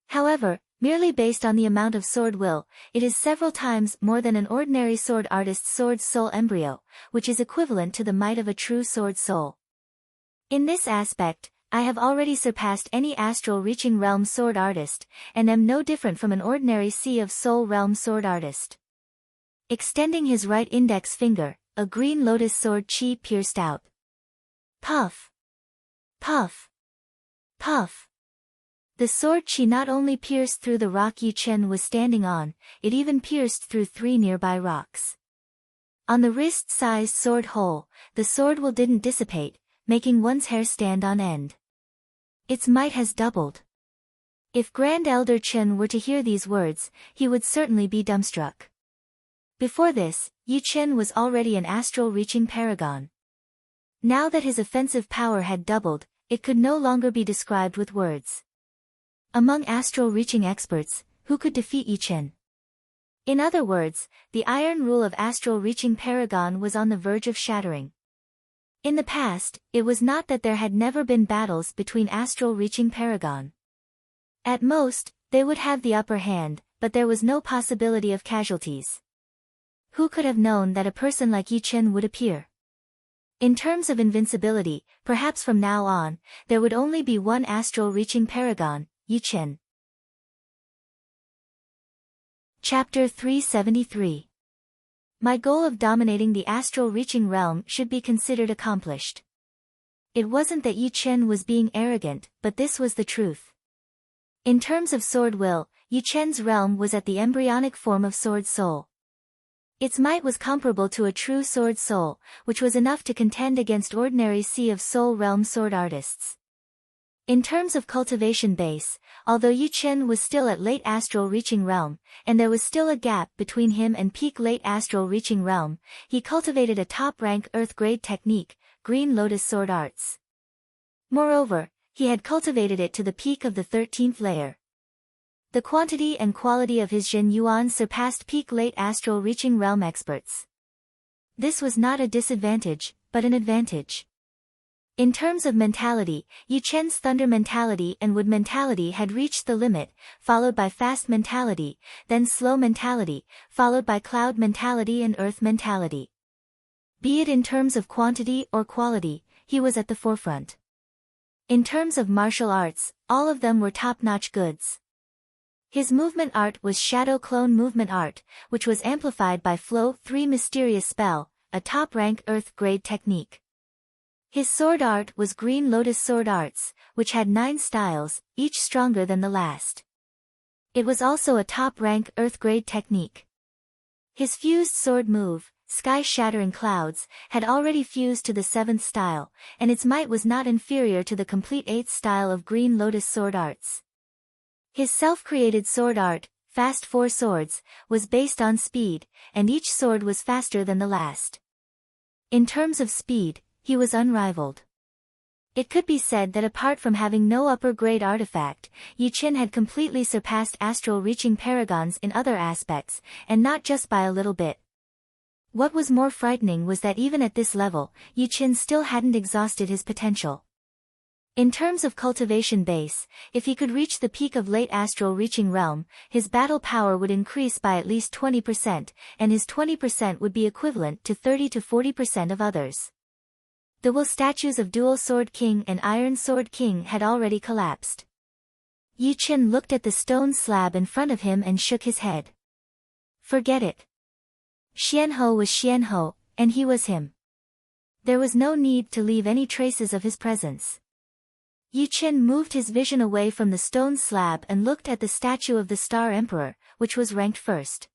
However, merely based on the amount of sword will, it is several times more than an ordinary sword artist's sword soul embryo, which is equivalent to the might of a true sword soul. In this aspect, I have already surpassed any astral reaching realm sword artist, and am no different from an ordinary sea of soul realm sword artist. Extending his right index finger, a green lotus sword chi pierced out. Puff! Puff! Puff! The sword chi not only pierced through the rock Yu Chen was standing on, it even pierced through 3 nearby rocks. On the wrist-sized sword hole, the sword will didn't dissipate, making one's hair stand on end. Its might has doubled. If Grand Elder Chen were to hear these words, he would certainly be dumbstruck. Before this, Yu Chen was already an astral reaching paragon. Now that his offensive power had doubled, it could no longer be described with words. Among astral reaching experts, who could defeat Yu Chen? In other words, the iron rule of astral reaching paragon was on the verge of shattering. In the past, it was not that there had never been battles between astral reaching paragon. At most, they would have the upper hand, but there was no possibility of casualties. Who could have known that a person like Yu Chen would appear? In terms of invincibility, perhaps from now on, there would only be one astral reaching paragon, Yu Chen. Chapter 373. My goal of dominating the astral reaching realm should be considered accomplished. It wasn't that Yu Chen was being arrogant, but this was the truth. In terms of sword will, Yu Chen's realm was at the embryonic form of sword soul. Its might was comparable to a true sword soul, which was enough to contend against ordinary sea of soul realm sword artists. In terms of cultivation base, although Yu Chen was still at late astral reaching realm, and there was still a gap between him and peak late astral reaching realm, he cultivated a top-rank earth-grade technique, Green Lotus Sword Arts. Moreover, he had cultivated it to the peak of the 13th layer. The quantity and quality of his Zhen Yuan surpassed peak late astral reaching realm experts. This was not a disadvantage, but an advantage. In terms of mentality, Yu Chen's thunder mentality and wood mentality had reached the limit, followed by fast mentality, then slow mentality, followed by cloud mentality and earth mentality. Be it in terms of quantity or quality, he was at the forefront. In terms of martial arts, all of them were top-notch goods. His movement art was Shadow Clone movement art, which was amplified by Flow 3 Mysterious Spell, a top-rank Earth grade technique. His sword art was Green Lotus Sword Arts, which had 9 styles, each stronger than the last. It was also a top-rank Earth grade technique. His fused sword move, Sky-Shattering Clouds, had already fused to the 7th style, and its might was not inferior to the complete 8th style of Green Lotus Sword Arts. His self-created sword art, Fast 4 Swords, was based on speed, and each sword was faster than the last. In terms of speed, he was unrivaled. It could be said that apart from having no upper-grade artifact, Yi Qin had completely surpassed astral-reaching paragons in other aspects, and not just by a little bit. What was more frightening was that even at this level, Yi Qin still hadn't exhausted his potential. In terms of cultivation base, if he could reach the peak of late astral-reaching realm, his battle power would increase by at least 20%, and his 20% would be equivalent to 30 to 40% of others. The will statues of Dual Sword King and Iron Sword King had already collapsed. Yi Qin looked at the stone slab in front of him and shook his head. Forget it. Xianhou was Xianhou, and he was him. There was no need to leave any traces of his presence. Yi Qin moved his vision away from the stone slab and looked at the statue of the Star Emperor, which was ranked first.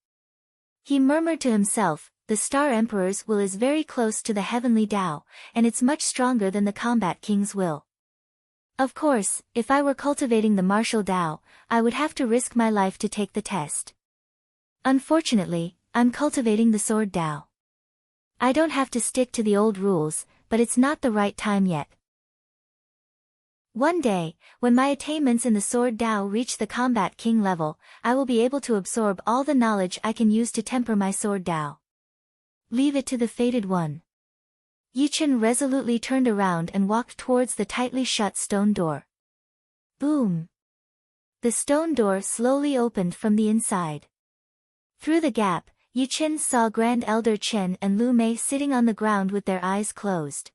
He murmured to himself, the Star Emperor's will is very close to the Heavenly Tao, and it's much stronger than the Combat King's will. Of course, if I were cultivating the Martial Tao, I would have to risk my life to take the test. Unfortunately, I'm cultivating the Sword Tao. I don't have to stick to the old rules, but it's not the right time yet. One day, when my attainments in the Sword Tao reach the Combat King level, I will be able to absorb all the knowledge I can use to temper my Sword Tao. Leave it to the Fated One. Yi Qin resolutely turned around and walked towards the tightly shut stone door. Boom! The stone door slowly opened from the inside. Through the gap, Yi Qin saw Grand Elder Chen and Lu Mei sitting on the ground with their eyes closed.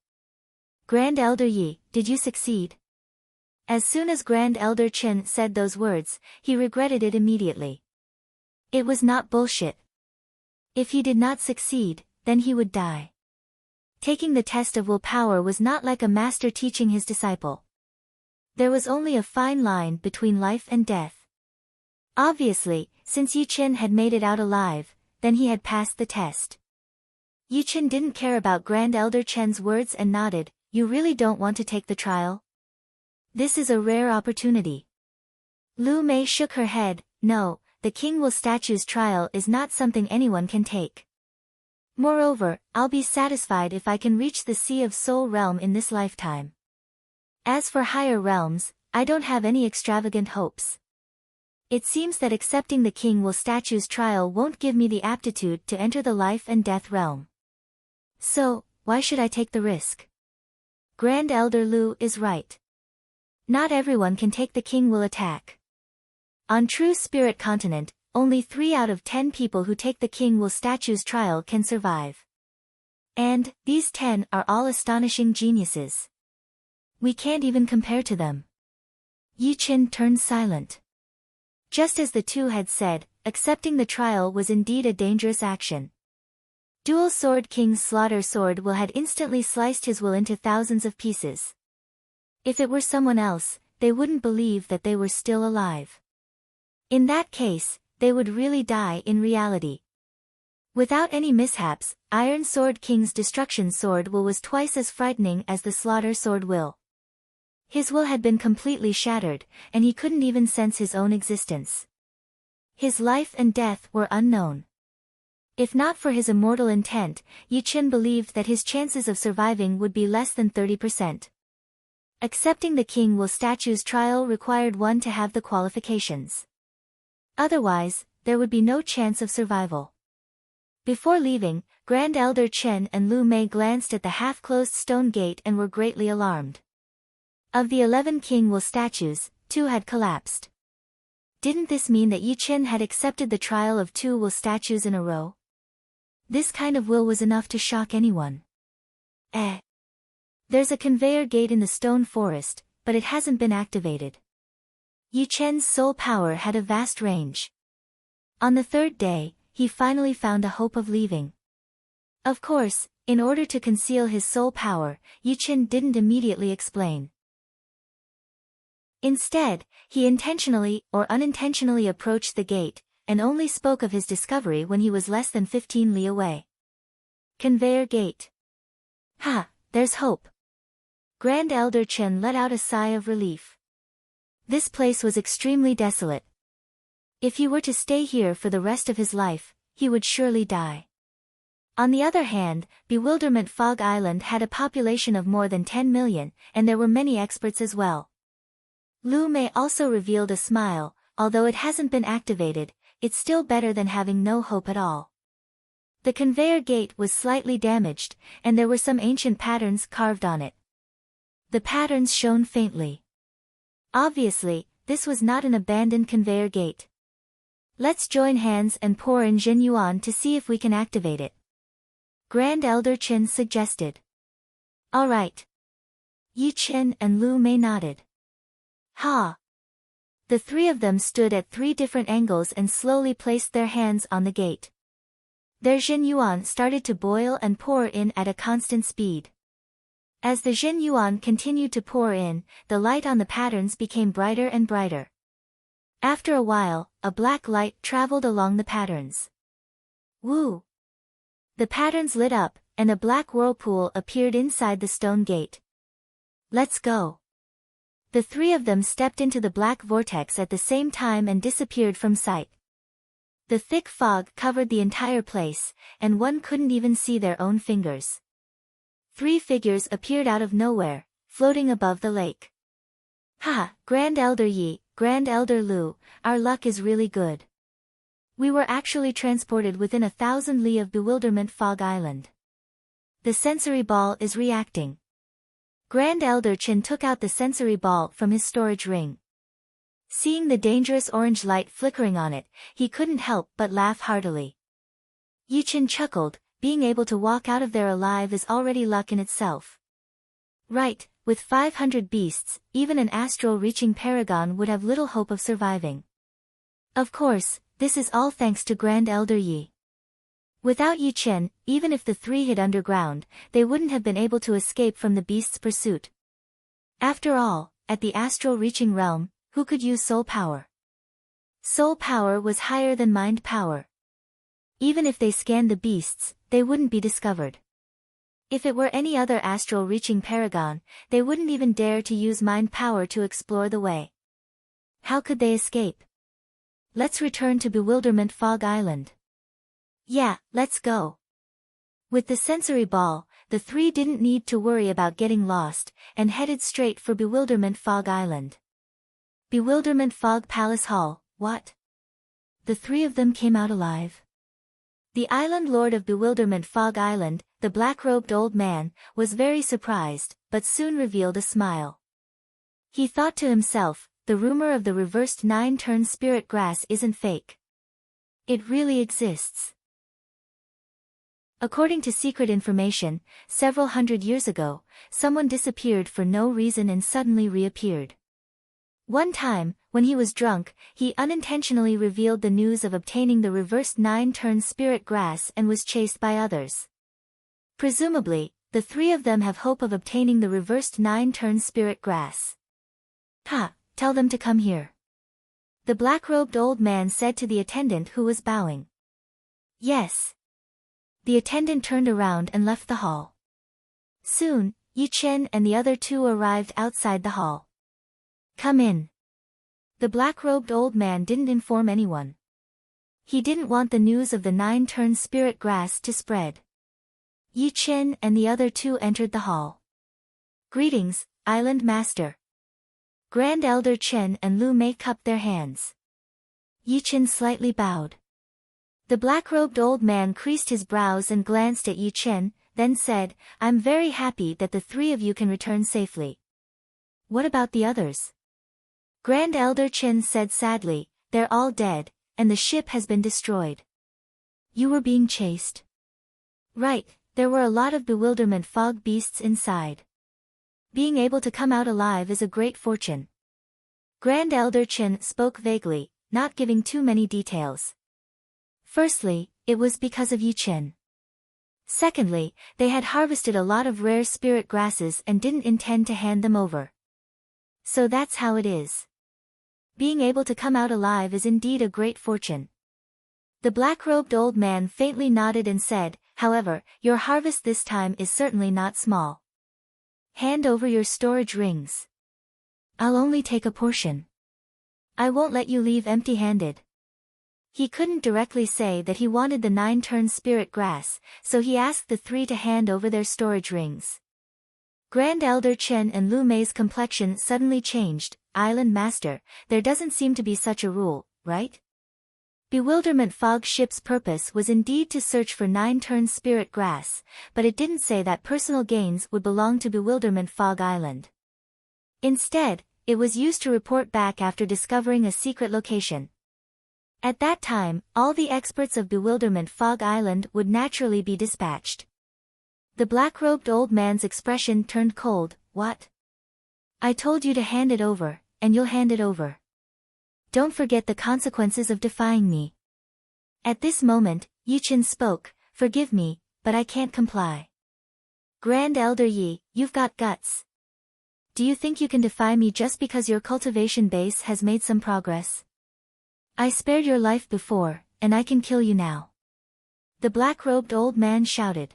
Grand Elder Yi, did you succeed? As soon as Grand Elder Chen said those words, he regretted it immediately. It was not bullshit. If he did not succeed, then he would die. Taking the test of willpower was not like a master teaching his disciple. There was only a fine line between life and death. Obviously, since Yi Qin had made it out alive, then he had passed the test. Yi Qin didn't care about Grand Elder Chen's words and nodded, you really don't want to take the trial? This is a rare opportunity. Lu Mei shook her head, no, the King Will statue's trial is not something anyone can take. Moreover, I'll be satisfied if I can reach the Sea of Soul realm in this lifetime. As for higher realms, I don't have any extravagant hopes. It seems that accepting the King Will statue's trial won't give me the aptitude to enter the life and death realm. So, why should I take the risk? Grand Elder Lu is right. Not everyone can take the King Will attack. On True Spirit Continent, only 3 out of 10 people who take the King Will statue's trial can survive. And, these 10 are all astonishing geniuses. We can't even compare to them. Yi Qin turned silent. Just as the two had said, accepting the trial was indeed a dangerous action. Dual Sword King's Slaughter Sword Will had instantly sliced his will into thousands of pieces. If it were someone else, they wouldn't believe that they were still alive. In that case, they would really die in reality. Without any mishaps, Iron Sword King's Destruction Sword Will was twice as frightening as the Slaughter Sword Will. His will had been completely shattered, and he couldn't even sense his own existence. His life and death were unknown. If not for his immortal intent, Yi Qin believed that his chances of surviving would be less than 30%. Accepting the King Will statue's trial required one to have the qualifications. Otherwise, there would be no chance of survival. Before leaving, Grand Elder Chen and Lu Mei glanced at the half-closed stone gate and were greatly alarmed. Of the 11 King Will statues, 2 had collapsed. Didn't this mean that Yi Qin had accepted the trial of 2 will statues in a row? This kind of will was enough to shock anyone. There's a conveyor gate in the stone forest, but it hasn't been activated. Yi Chen's soul power had a vast range. On the third day, he finally found a hope of leaving. Of course, in order to conceal his soul power, Yi Chen didn't immediately explain. Instead, he intentionally or unintentionally approached the gate, and only spoke of his discovery when he was less than 15 li away. Conveyor gate. Ha, there's hope. Grand Elder Chen let out a sigh of relief. This place was extremely desolate. If he were to stay here for the rest of his life, he would surely die. On the other hand, Bewilderment Fog Island had a population of more than 10 million, and there were many experts as well. Lu Mei also revealed a smile. Although it hasn't been activated, it's still better than having no hope at all. The conveyor gate was slightly damaged, and there were some ancient patterns carved on it. The patterns shone faintly. Obviously, this was not an abandoned conveyor gate. Let's join hands and pour in Jin Yuan to see if we can activate it. Grand Elder Chen suggested. All right. Yi Chen and Lu Mei nodded. Ha! The three of them stood at three different angles and slowly placed their hands on the gate. Their Jin Yuan started to boil and pour in at a constant speed. As the Jin Yuan continued to pour in, the light on the patterns became brighter and brighter. After a while, a black light traveled along the patterns. Woo! The patterns lit up, and a black whirlpool appeared inside the stone gate. Let's go. The three of them stepped into the black vortex at the same time and disappeared from sight. The thick fog covered the entire place, and one couldn't even see their own fingers. Three figures appeared out of nowhere, floating above the lake. Ha! Grand Elder Yi, Grand Elder Lu, our luck is really good. We were actually transported within 1,000 li of Bewilderment Fog Island. The sensory ball is reacting. Grand Elder Chen took out the sensory ball from his storage ring. Seeing the dangerous orange light flickering on it, he couldn't help but laugh heartily. Yi Chen chuckled, being able to walk out of there alive is already luck in itself. Right, with 500 beasts, even an astral-reaching paragon would have little hope of surviving. Of course, this is all thanks to Grand Elder Yi. Without Yi Chen, even if the three hid underground, they wouldn't have been able to escape from the beast's pursuit. After all, at the astral-reaching realm, who could use soul power? Soul power was higher than mind power. Even if they scanned the beasts, they wouldn't be discovered. If it were any other astral-reaching paragon, they wouldn't even dare to use mind power to explore the way. How could they escape? Let's return to Bewilderment Fog Island. Yeah, let's go. With the sensory ball, the three didn't need to worry about getting lost, and headed straight for Bewilderment Fog Island. Bewilderment Fog Palace Hall, what? The three of them came out alive. The island lord of Bewilderment Fog Island, the black-robed old man, was very surprised, but soon revealed a smile. He thought to himself, the rumor of the reversed 9-turn spirit grass isn't fake. It really exists. According to secret information, several hundred years ago, someone disappeared for no reason and suddenly reappeared. One time, when he was drunk, he unintentionally revealed the news of obtaining the reversed 9-turn spirit grass and was chased by others. Presumably, the three of them have hope of obtaining the reversed 9-turn spirit grass. Ha, tell them to come here. The black-robed old man said to the attendant who was bowing. Yes. The attendant turned around and left the hall. Soon, Yi Chen and the other two arrived outside the hall. Come in. The black-robed old man didn't inform anyone. He didn't want the news of the 9-turn spirit grass to spread. Yi Chen and the other two entered the hall. Greetings, Island Master. Grand Elder Chen and Lu Mei cupped their hands. Yi Chen slightly bowed. The black-robed old man creased his brows and glanced at Yi Chen, then said, I'm very happy that the three of you can return safely. What about the others? Grand Elder Chen said sadly, they're all dead, and the ship has been destroyed. You were being chased? Right, there were a lot of bewilderment fog beasts inside. Being able to come out alive is a great fortune. Grand Elder Chen spoke vaguely, not giving too many details. Firstly, it was because of Yi Chen. Secondly, they had harvested a lot of rare spirit grasses and didn't intend to hand them over. So that's how it is. Being able to come out alive is indeed a great fortune. The black-robed old man faintly nodded and said, however, your harvest this time is certainly not small. Hand over your storage rings. I'll only take a portion. I won't let you leave empty-handed. He couldn't directly say that he wanted the 9-turn spirit grass, so he asked the 3 to hand over their storage rings. Grand Elder Chen and Lu Mei's complexion suddenly changed. Island Master, there doesn't seem to be such a rule, right? Bewilderment Fog Ship's purpose was indeed to search for 9-turn spirit grass, but it didn't say that personal gains would belong to Bewilderment Fog Island. Instead, it was used to report back after discovering a secret location. At that time, all the experts of Bewilderment Fog Island would naturally be dispatched. The black-robed old man's expression turned cold. What? I told you to hand it over, and you'll hand it over. Don't forget the consequences of defying me. At this moment, Yi Chen spoke, forgive me, but I can't comply. Grand Elder Yi, you've got guts. Do you think you can defy me just because your cultivation base has made some progress? I spared your life before, and I can kill you now. The black-robed old man shouted.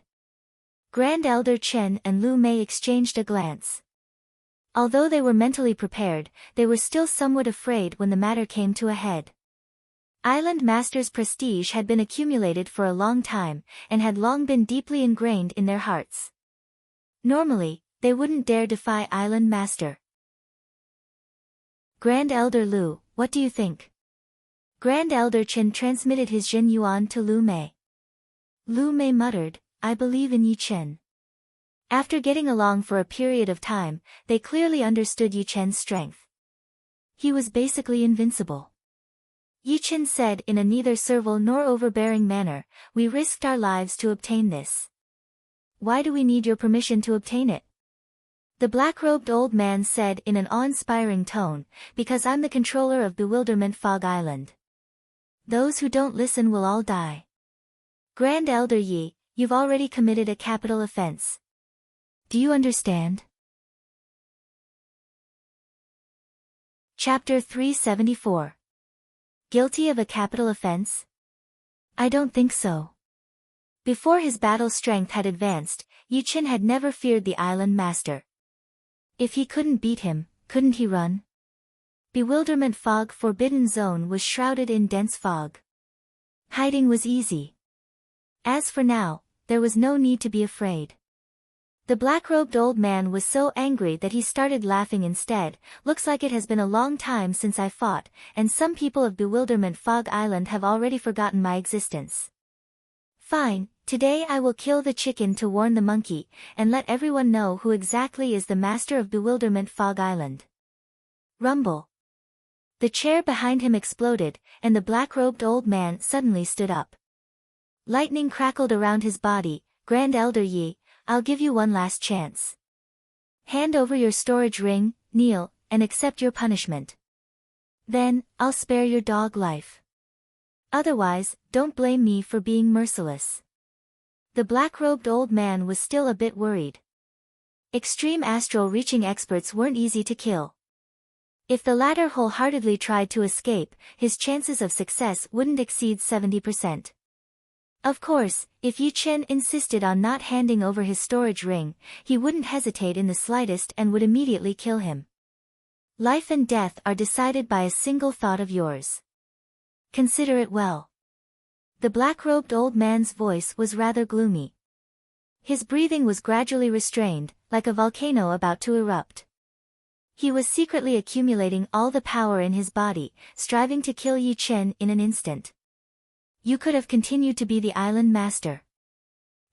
Grand Elder Chen and Lu Mei exchanged a glance. Although they were mentally prepared, they were still somewhat afraid when the matter came to a head. Island Master's prestige had been accumulated for a long time, and had long been deeply ingrained in their hearts. Normally, they wouldn't dare defy Island Master. Grand Elder Lu, what do you think? Grand Elder Chen transmitted his Jin Yuan to Lu Mei. Lu Mei muttered, I believe in Yi Chen. After getting along for a period of time, they clearly understood Yi Chen's strength. He was basically invincible. Yi Chen said in a neither servile nor overbearing manner, we risked our lives to obtain this. Why do we need your permission to obtain it? The black-robed old man said in an awe-inspiring tone, because I'm the controller of Bewilderment Fog Island. Those who don't listen will all die. Grand Elder Yi, you've already committed a capital offense. Do you understand? Chapter 374. Guilty of a capital offense? I don't think so. Before his battle strength had advanced, Yi Chen had never feared the Island Master. If he couldn't beat him, couldn't he run? Bewilderment Fog Forbidden Zone was shrouded in dense fog. Hiding was easy. As for now, there was no need to be afraid. The black-robed old man was so angry that he started laughing instead. Looks like it has been a long time since I fought, and some people of Bewilderment Fog Island have already forgotten my existence. Fine, today I will kill the chicken to warn the monkey, and let everyone know who exactly is the master of Bewilderment Fog Island. Rumble. The chair behind him exploded, and the black-robed old man suddenly stood up. Lightning crackled around his body. Grand Elder Yi, I'll give you one last chance. Hand over your storage ring, kneel, and accept your punishment. Then, I'll spare your dog life. Otherwise, don't blame me for being merciless. The black-robed old man was still a bit worried. Extreme astral reaching experts weren't easy to kill. If the latter wholeheartedly tried to escape, his chances of success wouldn't exceed 70%. Of course, if Yi Chen insisted on not handing over his storage ring, he wouldn't hesitate in the slightest and would immediately kill him. Life and death are decided by a single thought of yours. Consider it well. The black-robed old man's voice was rather gloomy. His breathing was gradually restrained, like a volcano about to erupt. He was secretly accumulating all the power in his body, striving to kill Yi Chen in an instant. You could have continued to be the Island Master.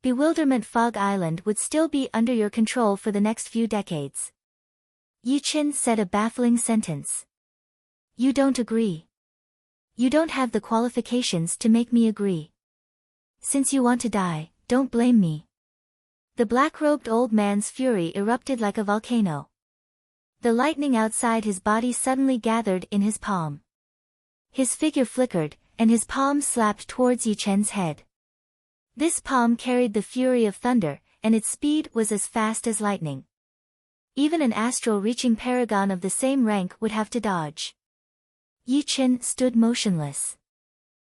Bewilderment Fog Island would still be under your control for the next few decades. Yi Chen said a baffling sentence. You don't agree. You don't have the qualifications to make me agree. Since you want to die, don't blame me. The black-robed old man's fury erupted like a volcano. The lightning outside his body suddenly gathered in his palm. His figure flickered, and his palm slapped towards Yi Chen's head. This palm carried the fury of thunder, and its speed was as fast as lightning. Even an astral-reaching paragon of the same rank would have to dodge. Yi Chen stood motionless.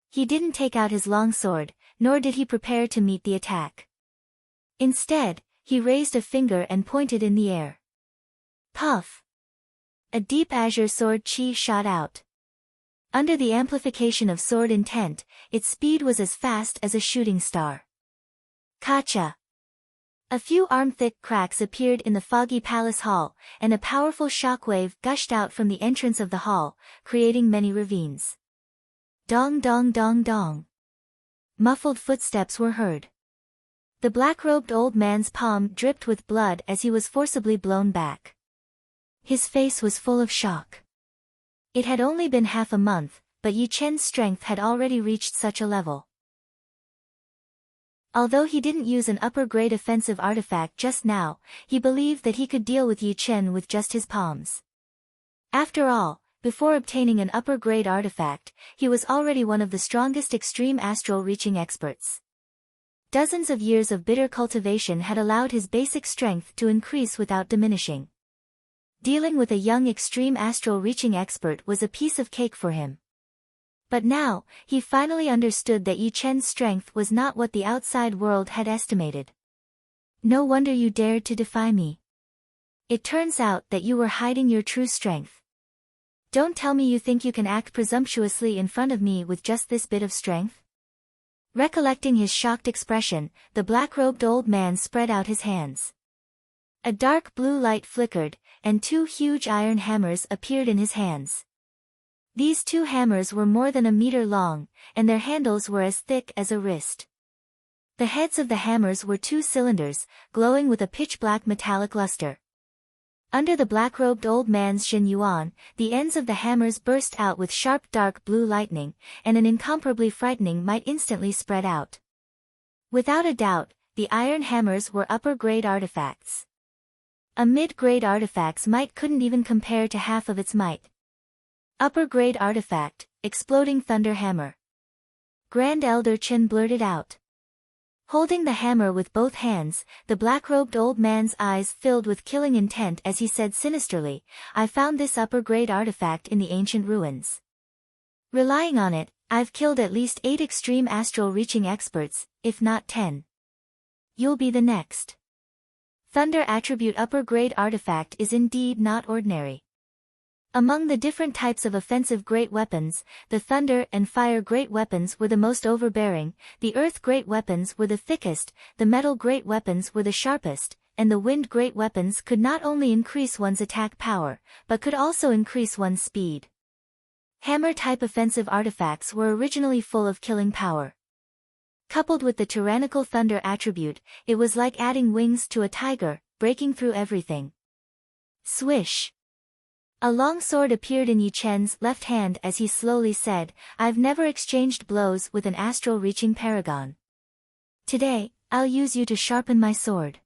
He didn't take out his long sword, nor did he prepare to meet the attack. Instead, he raised a finger and pointed in the air. Puff! A deep azure sword chi shot out. Under the amplification of sword intent, its speed was as fast as a shooting star. Kacha! A few arm-thick cracks appeared in the foggy palace hall, and a powerful shockwave gushed out from the entrance of the hall, creating many ravines. Dong dong dong dong. Muffled footsteps were heard. The black-robed old man's palm dripped with blood as he was forcibly blown back. His face was full of shock. It had only been half a month, but Yi Chen's strength had already reached such a level. Although he didn't use an upper-grade offensive artifact just now, he believed that he could deal with Yi Chen with just his palms. After all, before obtaining an upper-grade artifact, he was already one of the strongest extreme astral-reaching experts. Dozens of years of bitter cultivation had allowed his basic strength to increase without diminishing. Dealing with a young extreme astral-reaching expert was a piece of cake for him. But now, he finally understood that Yi Chen's strength was not what the outside world had estimated. No wonder you dared to defy me. It turns out that you were hiding your true strength. Don't tell me you think you can act presumptuously in front of me with just this bit of strength? Recollecting his shocked expression, the black-robed old man spread out his hands. A dark blue light flickered, and two huge iron hammers appeared in his hands. These two hammers were more than a meter long, and their handles were as thick as a wrist. The heads of the hammers were two cylinders, glowing with a pitch-black metallic luster. Under the black-robed old man's Shen Yuan, the ends of the hammers burst out with sharp dark blue lightning, and an incomparably frightening might instantly spread out. Without a doubt, the iron hammers were upper-grade artifacts. A mid-grade artifact's might couldn't even compare to half of its might. Upper-grade artifact, exploding thunder hammer. Grand Elder Chen blurted out. Holding the hammer with both hands, the black-robed old man's eyes filled with killing intent as he said sinisterly, I found this upper-grade artifact in the ancient ruins. Relying on it, I've killed at least 8 extreme astral-reaching experts, if not 10. You'll be the next. Thunder attribute upper-grade artifact is indeed not ordinary. Among the different types of offensive great weapons, the thunder and fire great weapons were the most overbearing, the earth great weapons were the thickest, the metal great weapons were the sharpest, and the wind great weapons could not only increase one's attack power, but could also increase one's speed. Hammer-type offensive artifacts were originally full of killing power. Coupled with the tyrannical thunder attribute, it was like adding wings to a tiger, breaking through everything. Swish! A long sword appeared in Yi Chen's left hand as he slowly said, I've never exchanged blows with an astral-reaching paragon. Today, I'll use you to sharpen my sword.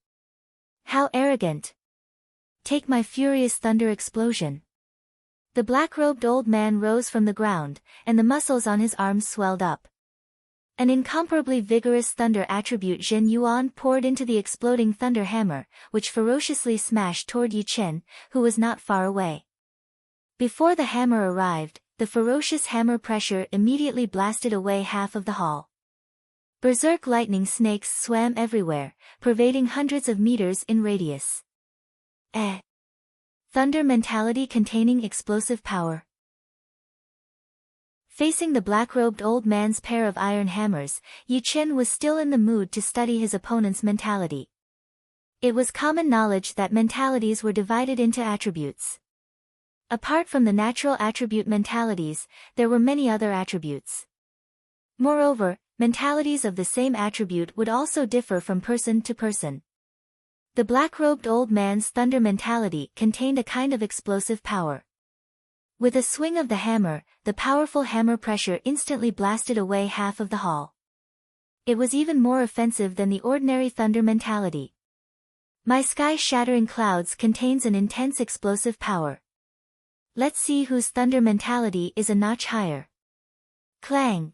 How arrogant! Take my furious thunder explosion. The black-robed old man rose from the ground, and the muscles on his arms swelled up. An incomparably vigorous thunder attribute Zhen Yuan poured into the exploding thunder hammer, which ferociously smashed toward Yi Chen, who was not far away. Before the hammer arrived, the ferocious hammer pressure immediately blasted away half of the hall. Berserk lightning snakes swam everywhere, pervading hundreds of meters in radius. Thunder mentality containing explosive power. Facing the black-robed old man's pair of iron hammers, Yi Chen was still in the mood to study his opponent's mentality. It was common knowledge that mentalities were divided into attributes. Apart from the natural attribute mentalities, there were many other attributes. Moreover, mentalities of the same attribute would also differ from person to person. The black-robed old man's thunder mentality contained a kind of explosive power. With a swing of the hammer, the powerful hammer pressure instantly blasted away half of the hall. It was even more offensive than the ordinary thunder mentality. My sky-shattering clouds contains an intense explosive power. Let's see whose thunder mentality is a notch higher. Clang!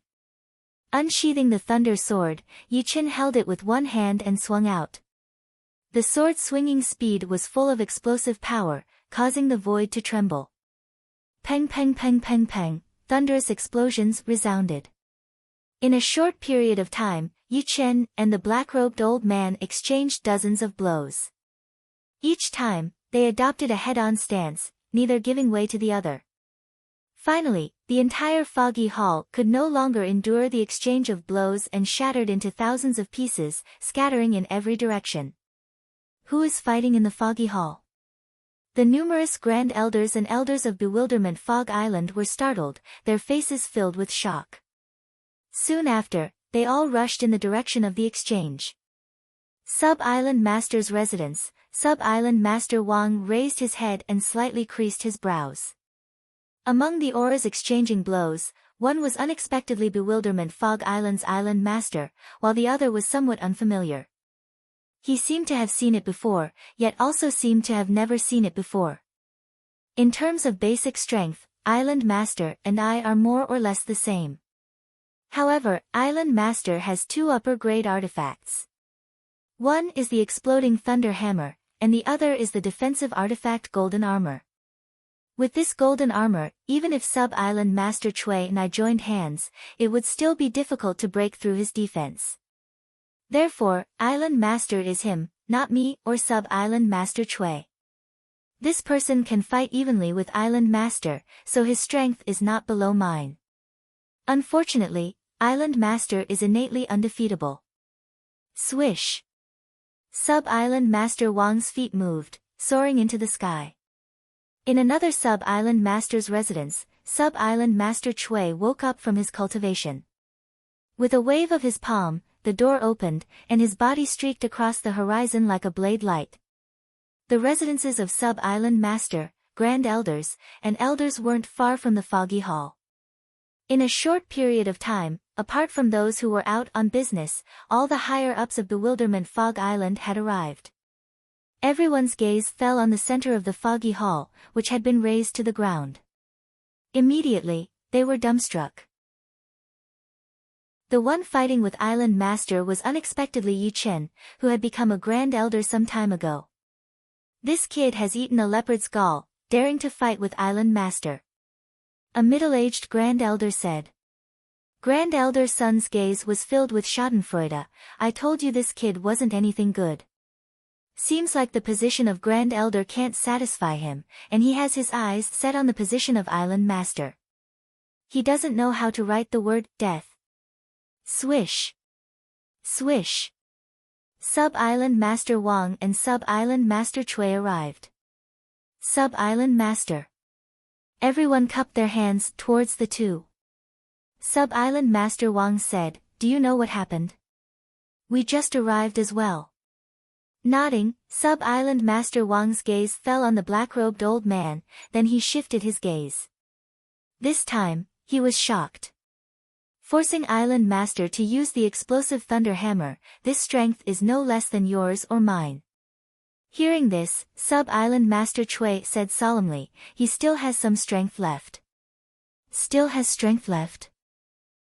Unsheathing the thunder sword, Yi Chen held it with one hand and swung out. The sword's swinging speed was full of explosive power, causing the void to tremble. Peng peng peng peng peng, thunderous explosions resounded. In a short period of time, Yi Chen and the black-robed old man exchanged dozens of blows. Each time, they adopted a head-on stance, neither giving way to the other. Finally, the entire foggy hall could no longer endure the exchange of blows and shattered into thousands of pieces, scattering in every direction. Who is fighting in the foggy hall? The numerous Grand Elders and Elders of Bewilderment Fog Island were startled, their faces filled with shock. Soon after, they all rushed in the direction of the exchange. Sub-Island Master's residence. Sub-Island Master Wang raised his head and slightly creased his brows. Among the auras exchanging blows, one was unexpectedly Bewilderment Fog Island's Island Master, while the other was somewhat unfamiliar. He seemed to have seen it before, yet also seemed to have never seen it before. In terms of basic strength, Island Master and I are more or less the same. However, Island Master has two upper-grade artifacts. One is the exploding Thunder Hammer, and the other is the defensive artifact Golden Armor. With this golden armor, even if Sub-Island Master Chui and I joined hands, it would still be difficult to break through his defense. Therefore, Island Master is him, not me or Sub-Island Master Chui. This person can fight evenly with Island Master, so his strength is not below mine. Unfortunately, Island Master is innately undefeatable. Swish! Sub-Island Master Wang's feet moved, soaring into the sky. In another Sub-Island Master's residence, Sub-Island Master Chui woke up from his cultivation. With a wave of his palm, the door opened, and his body streaked across the horizon like a blade light. The residences of Sub-Island Master, Grand Elders, and Elders weren't far from the foggy hall. In a short period of time, apart from those who were out on business, all the higher-ups of Bewilderment Fog Island had arrived. Everyone's gaze fell on the center of the foggy hall, which had been razed to the ground. Immediately, they were dumbstruck. The one fighting with Island Master was unexpectedly Yi Chen, who had become a Grand Elder some time ago. This kid has eaten a leopard's gall, daring to fight with Island Master. A middle-aged Grand Elder said. Grand Elder Sun's gaze was filled with schadenfreude. I told you this kid wasn't anything good. Seems like the position of Grand Elder can't satisfy him, and he has his eyes set on the position of Island Master. He doesn't know how to write the word death. Swish! Swish! Sub-Island Master Wang and Sub-Island Master Chui arrived. Sub-Island Master. Everyone cupped their hands towards the two. Sub-Island Master Wang said, "Do you know what happened? We just arrived as well." Nodding, Sub-Island Master Wang's gaze fell on the black-robed old man, then he shifted his gaze. This time, he was shocked. Forcing Island Master to use the explosive Thunder Hammer, this strength is no less than yours or mine. Hearing this, Sub-Island Master Chui said solemnly, he still has some strength left. Still has strength left?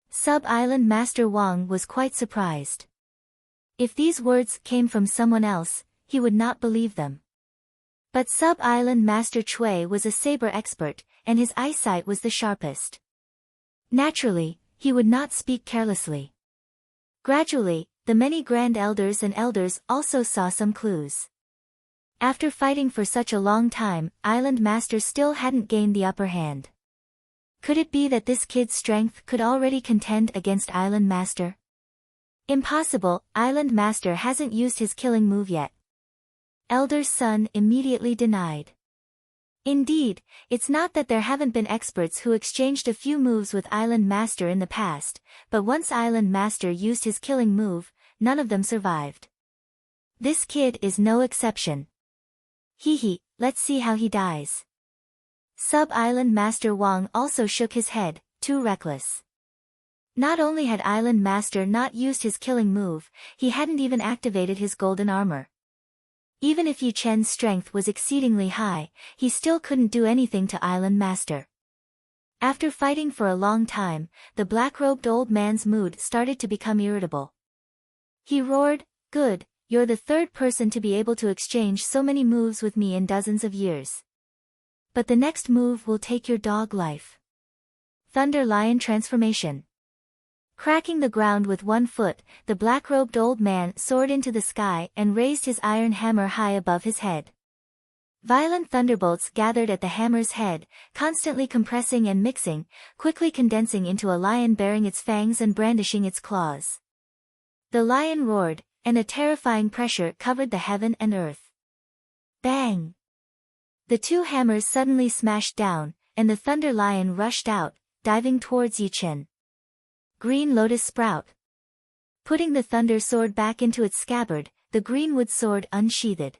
Sub-Island Master Wang was quite surprised. If these words came from someone else, he would not believe them. But Sub-Island Master Chui was a saber expert, and his eyesight was the sharpest. Naturally, he would not speak carelessly. Gradually, the many Grand Elders and Elders also saw some clues. After fighting for such a long time, Island Master still hadn't gained the upper hand. Could it be that this kid's strength could already contend against Island Master? Impossible, Island Master hasn't used his killing move yet. Elder's son immediately denied. Indeed, it's not that there haven't been experts who exchanged a few moves with Island Master in the past, but once Island Master used his killing move, none of them survived. This kid is no exception. Hee, let's see how he dies. Sub-Island Master Wang also shook his head, too reckless. Not only had Island Master not used his killing move, he hadn't even activated his golden armor. Even if Yi Chen's strength was exceedingly high, he still couldn't do anything to Island Master. After fighting for a long time, the black-robed old man's mood started to become irritable. He roared, "Good, you're the third person to be able to exchange so many moves with me in dozens of years. But the next move will take your dog life." Thunder Lion Transformation. Cracking the ground with one foot, the black-robed old man soared into the sky and raised his iron hammer high above his head. Violent thunderbolts gathered at the hammer's head, constantly compressing and mixing, quickly condensing into a lion bearing its fangs and brandishing its claws. The lion roared, and a terrifying pressure covered the heaven and earth. Bang! The two hammers suddenly smashed down, and the Thunder Lion rushed out, diving towards Yi Chen. Green Lotus Sprout. Putting the thunder sword back into its scabbard, the greenwood sword unsheathed.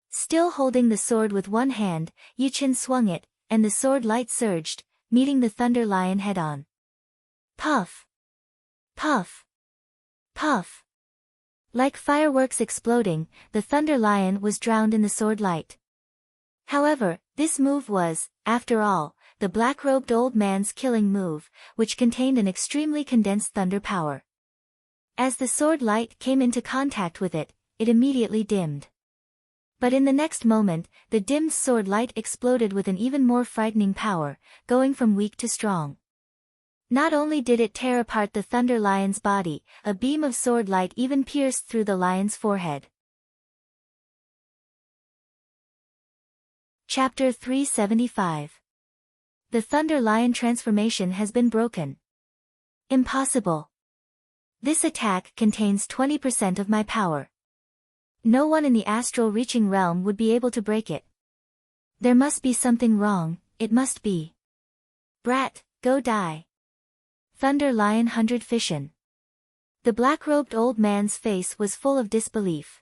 Still holding the sword with one hand, Yi Chen swung it, and the sword light surged, meeting the Thunder Lion head-on. Puff! Puff! Puff! Like fireworks exploding, the Thunder Lion was drowned in the sword light. However, this move was, after all, the black-robed old man's killing move, which contained an extremely condensed thunder power. As the sword light came into contact with it, it immediately dimmed. But in the next moment, the dimmed sword light exploded with an even more frightening power, going from weak to strong. Not only did it tear apart the Thunder Lion's body, a beam of sword light even pierced through the lion's forehead. Chapter 375. The Thunder Lion transformation has been broken. Impossible. This attack contains 20% of my power. No one in the astral reaching realm would be able to break it. There must be something wrong, it must be. Brat, go die. Thunder Lion 100 Fission. The black-robed old man's face was full of disbelief.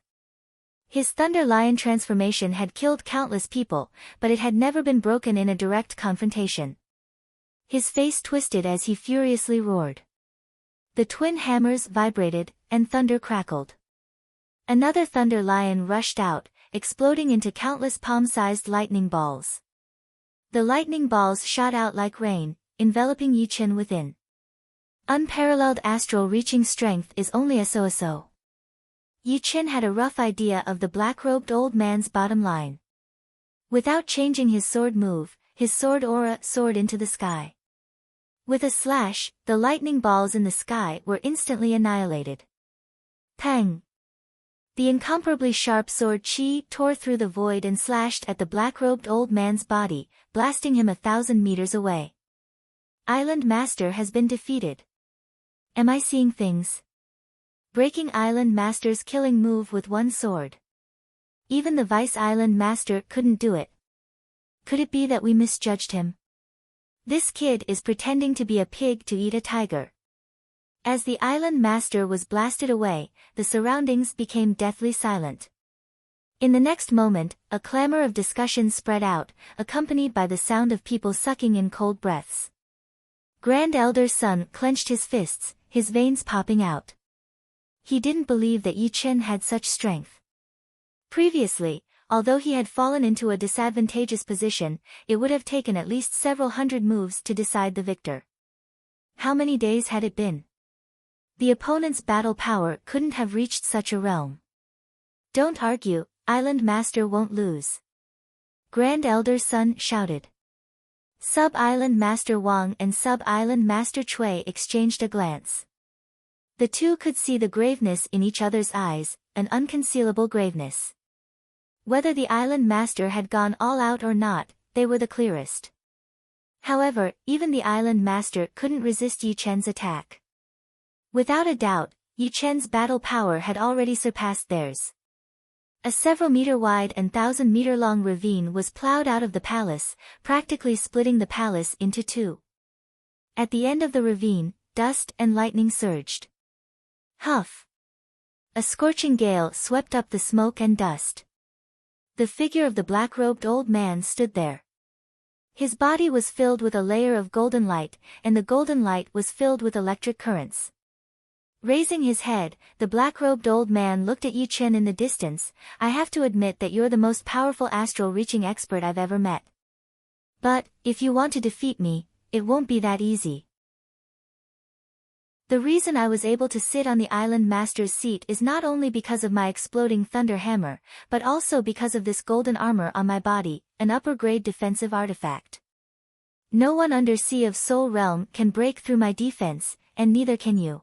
His Thunder Lion transformation had killed countless people, but it had never been broken in a direct confrontation. His face twisted as he furiously roared. The twin hammers vibrated, and thunder crackled. Another Thunder Lion rushed out, exploding into countless palm-sized lightning balls. The lightning balls shot out like rain, enveloping Yi Chen within. Unparalleled astral reaching strength is only a so-so. Yi Chen had a rough idea of the black-robed old man's bottom line. Without changing his sword move, his sword aura soared into the sky. With a slash, the lightning balls in the sky were instantly annihilated. Pang! The incomparably sharp sword Qi tore through the void and slashed at the black-robed old man's body, blasting him 1,000 meters away. Island Master has been defeated. Am I seeing things? Breaking Island Master's killing move with one sword. Even the Vice Island Master couldn't do it. Could it be that we misjudged him? This kid is pretending to be a pig to eat a tiger. As the Island Master was blasted away, the surroundings became deathly silent. In the next moment, a clamor of discussion spread out, accompanied by the sound of people sucking in cold breaths. Grand Elder's son clenched his fists, his veins popping out. He didn't believe that Yi Chen had such strength. Previously, although he had fallen into a disadvantageous position, it would have taken at least several hundred moves to decide the victor. How many days had it been? The opponent's battle power couldn't have reached such a realm. Don't argue, Island Master won't lose. Grand Elder's son shouted. Sub-Island Master Wang and Sub-Island Master Cui exchanged a glance. The two could see the graveness in each other's eyes, an unconcealable graveness. Whether the Island Master had gone all out or not, they were the clearest. However, even the Island Master couldn't resist Yi Chen's attack. Without a doubt, Yi Chen's battle power had already surpassed theirs. A several-meter-wide and 1,000-meter-long ravine was plowed out of the palace, practically splitting the palace into two. At the end of the ravine, dust and lightning surged. Huff! A scorching gale swept up the smoke and dust. The figure of the black-robed old man stood there. His body was filled with a layer of golden light, and the golden light was filled with electric currents. Raising his head, the black-robed old man looked at Yi Chen in the distance. I have to admit that you're the most powerful astral-reaching expert I've ever met. But, if you want to defeat me, it won't be that easy. The reason I was able to sit on the Island Master's seat is not only because of my exploding thunder hammer, but also because of this golden armor on my body, an upper-grade defensive artifact. No one under Sea of Soul Realm can break through my defense, and neither can you.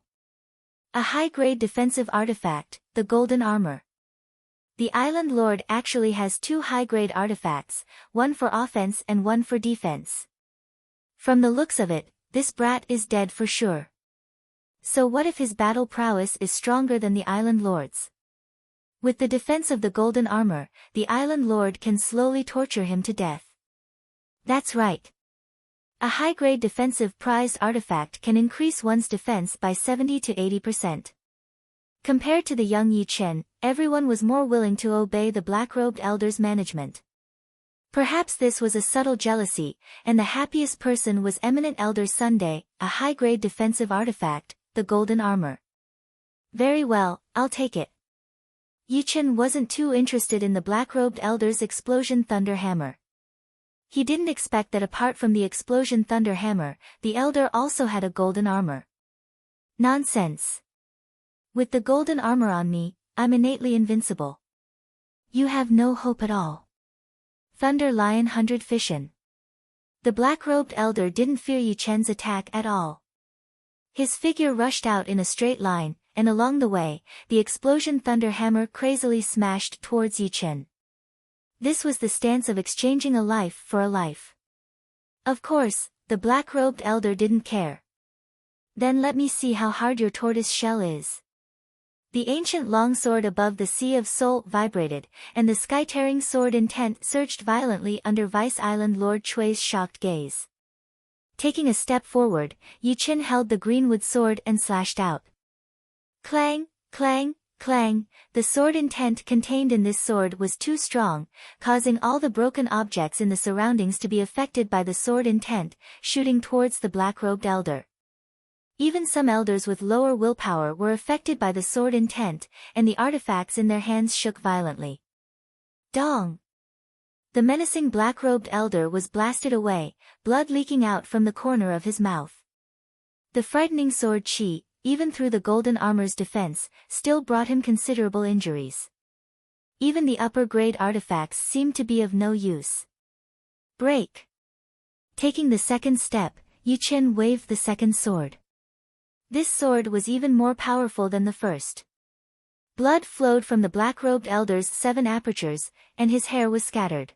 A high-grade defensive artifact, the golden armor. The Island Lord actually has two high-grade artifacts, one for offense and one for defense. From the looks of it, this brat is dead for sure. So what if his battle prowess is stronger than the Island Lord's? With the defense of the golden armor, the Island Lord can slowly torture him to death. That's right. A high-grade defensive prized artifact can increase one's defense by 70 to 80%. Compared to the young Yi Chen, everyone was more willing to obey the black-robed elder's management. Perhaps this was a subtle jealousy, and the happiest person was Eminent Elder Sunday, a high-grade defensive artifact, the golden armor. Very well, I'll take it. Yi Chen wasn't too interested in the black-robed elder's explosion thunder hammer. He didn't expect that apart from the explosion thunder hammer, the elder also had a golden armor. Nonsense. With the golden armor on me, I'm innately invincible. You have no hope at all. Thunder Lion 100 Fission. The black-robed elder didn't fear Yi Chen's attack at all. His figure rushed out in a straight line, and along the way, the explosion thunder hammer crazily smashed towards Yi Chen. This was the stance of exchanging a life for a life. Of course, the black-robed elder didn't care. Then let me see how hard your tortoise shell is. The ancient longsword above the Sea of Soul vibrated, and the sky-tearing sword intent surged violently under Vice Island Lord Chui's shocked gaze. Taking a step forward, Yi Chen held the greenwood sword and slashed out. Clang, clang, clang, the sword intent contained in this sword was too strong, causing all the broken objects in the surroundings to be affected by the sword intent, shooting towards the black-robed elder. Even some elders with lower willpower were affected by the sword intent, and the artifacts in their hands shook violently. Dong! The menacing black-robed elder was blasted away, blood leaking out from the corner of his mouth. The frightening sword chi, even through the golden armor's defense, still brought him considerable injuries. Even the upper-grade artifacts seemed to be of no use. Break! Taking the second step, Yi Chen waved the second sword. This sword was even more powerful than the first. Blood flowed from the black-robed elder's 7 apertures, and his hair was scattered.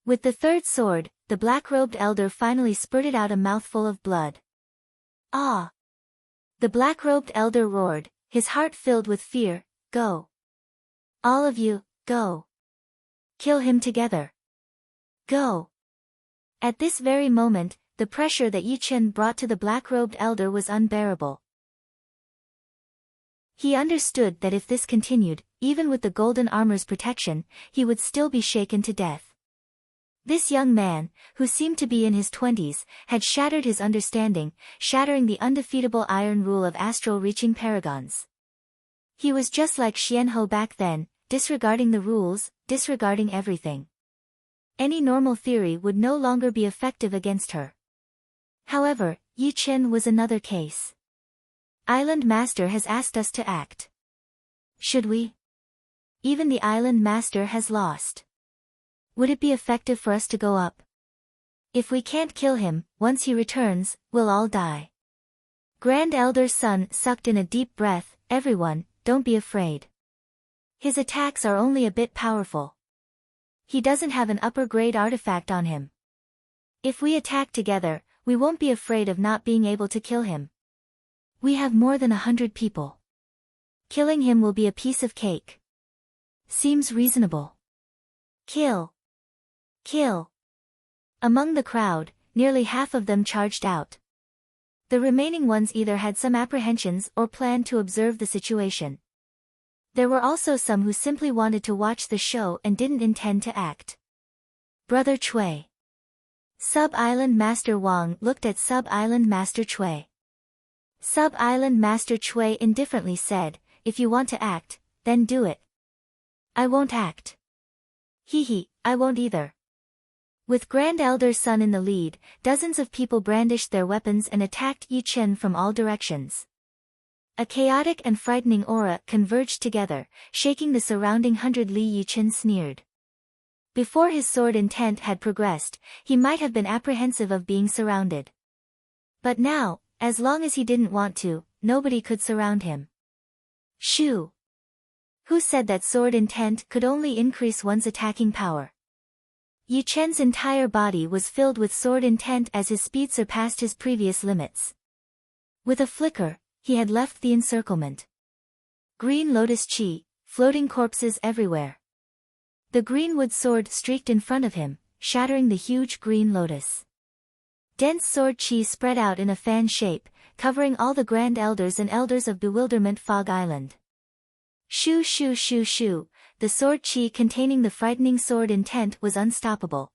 With the third sword, the black-robed elder finally spurted out a mouthful of blood. Ah! The black-robed elder roared, his heart filled with fear. Go! All of you, go! Kill him together! Go! At this very moment, the pressure that Yi Chen brought to the black-robed elder was unbearable. He understood that if this continued, even with the golden armor's protection, he would still be shaken to death. This young man, who seemed to be in his 20s, had shattered his understanding, shattering the undefeatable iron rule of astral-reaching paragons. He was just like Xianhou back then, disregarding the rules, disregarding everything. Any normal theory would no longer be effective against her. However, Yi Chen was another case. Island Master has asked us to act. Should we? Even the Island Master has lost. Would it be effective for us to go up? If we can't kill him, once he returns, we'll all die. Grand Elder Sun sucked in a deep breath. Everyone, don't be afraid. His attacks are only a bit powerful. He doesn't have an upper-grade artifact on him. If we attack together, we won't be afraid of not being able to kill him. We have more than 100 people. Killing him will be a piece of cake. Seems reasonable. Kill. Kill. Among the crowd, nearly half of them charged out. The remaining ones either had some apprehensions or planned to observe the situation. There were also some who simply wanted to watch the show and didn't intend to act. Brother Chui. Sub-Island Master Wang looked at Sub-Island Master Chui. Sub-Island Master Chui indifferently said, "If you want to act, then do it." "I won't act." "Hee, I won't either." With Grand Elder Sun in the lead, dozens of people brandished their weapons and attacked Yi Chen from all directions. A chaotic and frightening aura converged together, shaking the surrounding 100 li. Yi Chen sneered. Before his sword intent had progressed, he might have been apprehensive of being surrounded. But now, as long as he didn't want to, nobody could surround him. Shoo! Who said that sword intent could only increase one's attacking power? Yi Chen's entire body was filled with sword intent as his speed surpassed his previous limits. With a flicker, he had left the encirclement. Green lotus chi, floating corpses everywhere. The greenwood sword streaked in front of him, shattering the huge green lotus. Dense sword chi spread out in a fan shape, covering all the Grand Elders and Elders of Bewilderment Fog Island. Shoo shoo shoo shoo, the sword chi containing the frightening sword intent was unstoppable.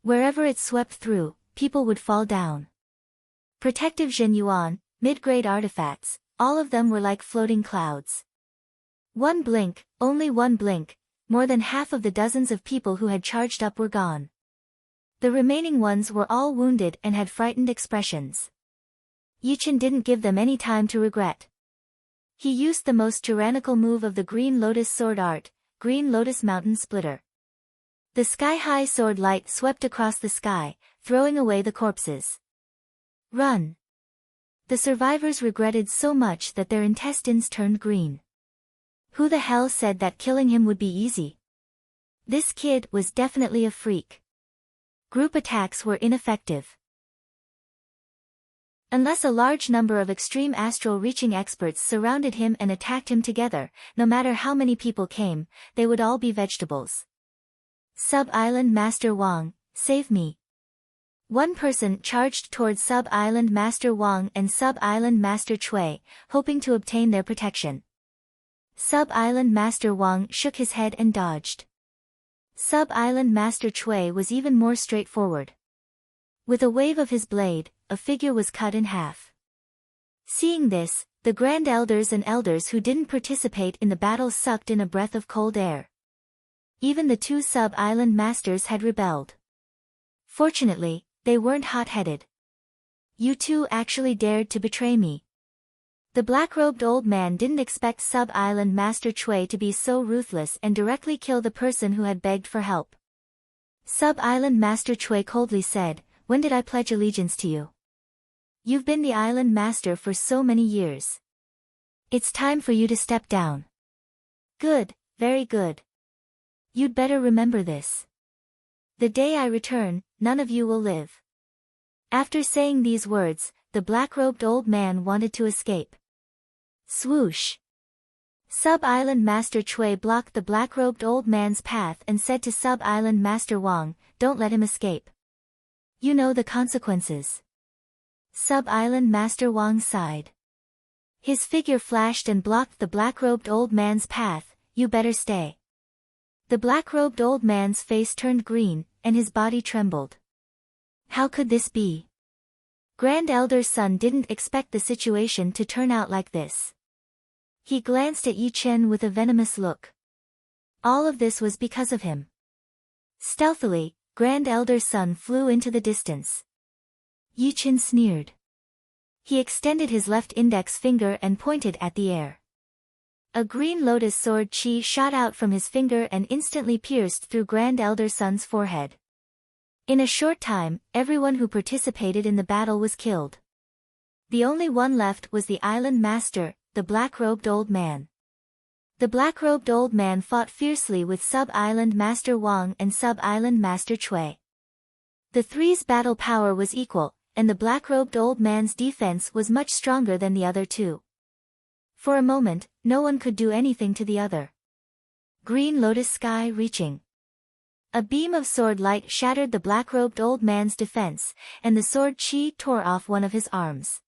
Wherever it swept through, people would fall down. Protective Zhen Yuan, mid-grade artifacts, all of them were like floating clouds. One blink, only one blink, more than half of the dozens of people who had charged up were gone. The remaining ones were all wounded and had frightened expressions. Yi Chen didn't give them any time to regret. He used the most tyrannical move of the Green Lotus sword art, Green Lotus Mountain Splitter. The sky-high sword light swept across the sky, throwing away the corpses. Run! The survivors regretted so much that their intestines turned green. Who the hell said that killing him would be easy? This kid was definitely a freak. Group attacks were ineffective. Unless a large number of extreme astral-reaching experts surrounded him and attacked him together, no matter how many people came, they would all be vegetables. Sub-Island Master Wang, save me. One person charged towards Sub-Island Master Wang and Sub-Island Master Chui, hoping to obtain their protection. Sub-Island Master Wang shook his head and dodged. Sub-Island Master Chui was even more straightforward. With a wave of his blade, a figure was cut in half. Seeing this, the Grand Elders and Elders who didn't participate in the battle sucked in a breath of cold air. Even the two Sub-Island Masters had rebelled. Fortunately, they weren't hot-headed. "You two actually dared to betray me." The black-robed old man didn't expect Sub-Island Master Chui to be so ruthless and directly kill the person who had begged for help. Sub-Island Master Chui coldly said, "When did I pledge allegiance to you? You've been the island master for so many years. It's time for you to step down." "Good, very good. You'd better remember this. The day I return, none of you will live." After saying these words, the black-robed old man wanted to escape. Swoosh! Sub-Island Master Chui blocked the black-robed old man's path and said to Sub-Island Master Wang, "Don't let him escape. You know the consequences." Sub-Island Master Wang sighed. His figure flashed and blocked the black-robed old man's path. "You better stay." The black-robed old man's face turned green, and his body trembled. How could this be? Grand Elder Sun didn't expect the situation to turn out like this. He glanced at Yi Chen with a venomous look. All of this was because of him. Stealthily, Grand Elder Sun flew into the distance. Yi Chen sneered. He extended his left index finger and pointed at the air. A green lotus sword chi shot out from his finger and instantly pierced through Grand Elder Sun's forehead. In a short time, everyone who participated in the battle was killed. The only one left was the island master, the black-robed old man. The black-robed old man fought fiercely with Sub-Island Master Wang and Sub-Island Master Chui. The three's battle power was equal, and the black-robed old man's defense was much stronger than the other two. For a moment, no one could do anything to the other. Green Lotus Sky reaching. A beam of sword light shattered the black-robed old man's defense, and the sword chi tore off one of his arms.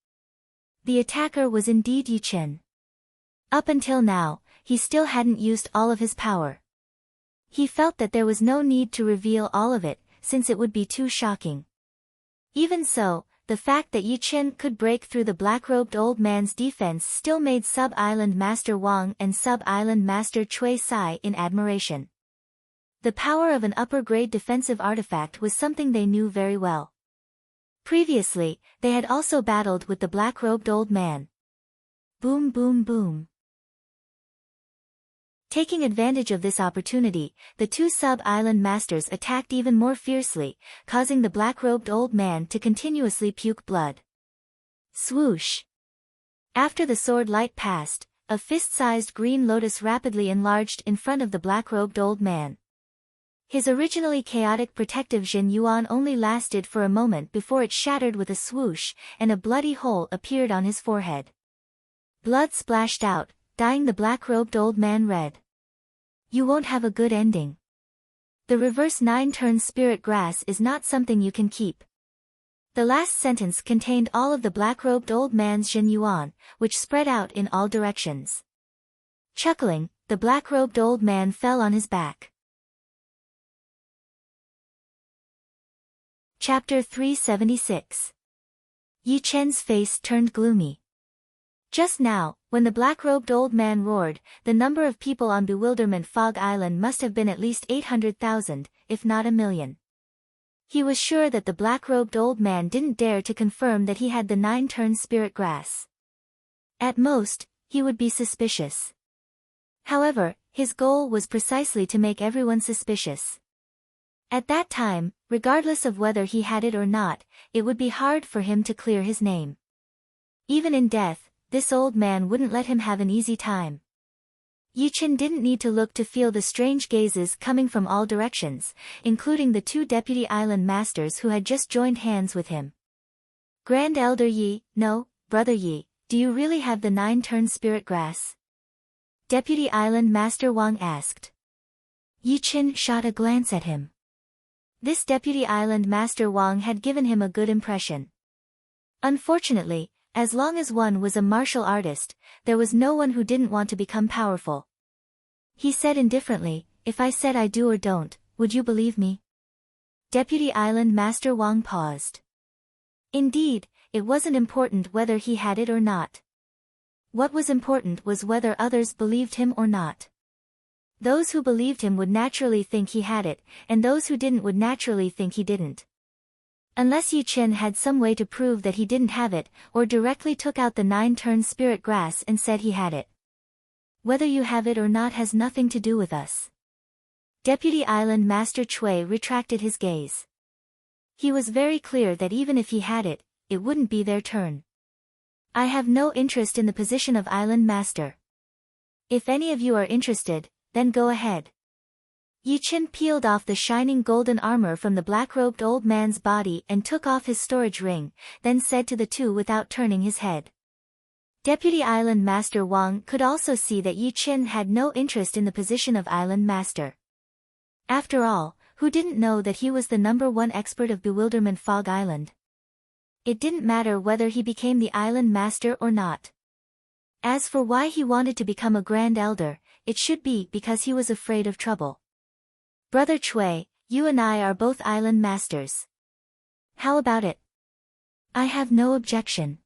The attacker was indeed Yi Chen. Up until now, he still hadn't used all of his power. He felt that there was no need to reveal all of it, since it would be too shocking. Even so, the fact that Yi Chen could break through the black-robed old man's defense still made Sub-Island Master Wang and Sub-Island Master Cui sigh in admiration. The power of an upper-grade defensive artifact was something they knew very well. Previously, they had also battled with the black-robed old man. Boom boom boom. Taking advantage of this opportunity, the two sub-island masters attacked even more fiercely, causing the black-robed old man to continuously puke blood. Swoosh! After the sword light passed, a fist-sized green lotus rapidly enlarged in front of the black-robed old man. His originally chaotic protective Jin Yuan only lasted for a moment before it shattered with a swoosh, and a bloody hole appeared on his forehead. Blood splashed out, dyeing the black-robed old man red. You won't have a good ending. The reverse 9-turn spirit grass is not something you can keep. The last sentence contained all of the black-robed old man's Jin Yuan, which spread out in all directions. Chuckling, the black-robed old man fell on his back. Chapter 376. Yi Chen's face turned gloomy. Just now, when the black-robed old man roared, the number of people on Bewilderment Fog Island must have been at least 800,000, if not 1,000,000. He was sure that the black-robed old man didn't dare to confirm that he had the 9-turn spirit grass. At most, he would be suspicious. However, his goal was precisely to make everyone suspicious. At that time, regardless of whether he had it or not, it would be hard for him to clear his name. Even in death, this old man wouldn't let him have an easy time. Yi Chen didn't need to look to feel the strange gazes coming from all directions, including the two deputy island masters who had just joined hands with him. Grand Elder Yi, no, Brother Yi, do you really have the 9-turn spirit grass? Deputy Island Master Wang asked. Yi Chen shot a glance at him. This Deputy Island Master Wang had given him a good impression. Unfortunately, as long as one was a martial artist, there was no one who didn't want to become powerful. He said indifferently, if I said I do or don't, would you believe me? Deputy Island Master Wang paused. Indeed, it wasn't important whether he had it or not. What was important was whether others believed him or not. Those who believed him would naturally think he had it, and those who didn't would naturally think he didn't. Unless Yi Chen had some way to prove that he didn't have it, or directly took out the 9-turn spirit grass and said he had it. Whether you have it or not has nothing to do with us. Deputy Island Master Cui retracted his gaze. He was very clear that even if he had it, it wouldn't be their turn. I have no interest in the position of Island Master. If any of you are interested, then go ahead. Yi Chen peeled off the shining golden armor from the black-robed old man's body and took off his storage ring, then said to the two without turning his head. Deputy Island Master Wang could also see that Yi Chen had no interest in the position of Island Master. After all, who didn't know that he was the #1 expert of Bewilderment Fog Island? It didn't matter whether he became the Island Master or not. As for why he wanted to become a Grand Elder, it should be because he was afraid of trouble. Brother Cui, you and I are both Island Masters. How about it? I have no objection.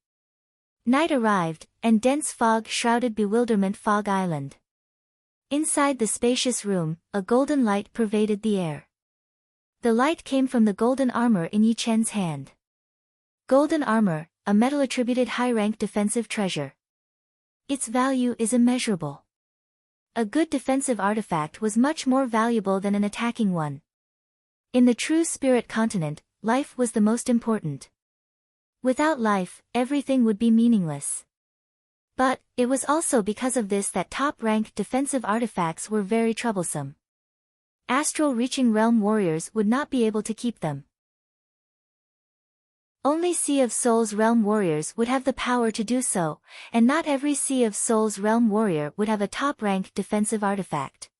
Night arrived, and dense fog shrouded Bewilderment Fog Island. Inside the spacious room, a golden light pervaded the air. The light came from the golden armor in Yi Chen's hand. Golden armor, a metal-attributed high-rank defensive treasure. Its value is immeasurable. A good defensive artifact was much more valuable than an attacking one. In the true spirit continent, life was the most important. Without life, everything would be meaningless. But, it was also because of this that top-ranked defensive artifacts were very troublesome. Astral-reaching realm warriors would not be able to keep them. Only Sea of Souls realm warriors would have the power to do so, and not every Sea of Souls realm warrior would have a top-ranked defensive artifact.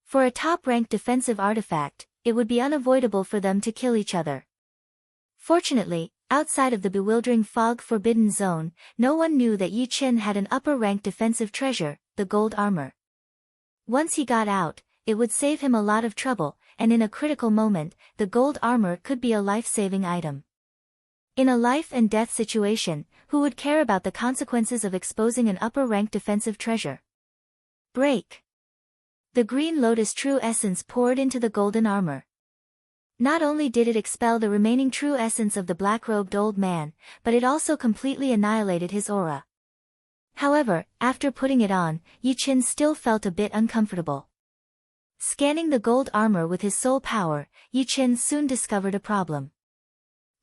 For a top-ranked defensive artifact, it would be unavoidable for them to kill each other. Fortunately, outside of the bewildering fog forbidden zone, no one knew that Yi Chen had an upper-ranked defensive treasure, the gold armor. Once he got out, it would save him a lot of trouble, and in a critical moment, the gold armor could be a life-saving item. In a life-and-death situation, who would care about the consequences of exposing an upper-rank defensive treasure? Break. The green lotus true essence poured into the golden armor. Not only did it expel the remaining true essence of the black-robed old man, but it also completely annihilated his aura. However, after putting it on, Yi Qin still felt a bit uncomfortable. Scanning the gold armor with his soul power, Yi Qin soon discovered a problem.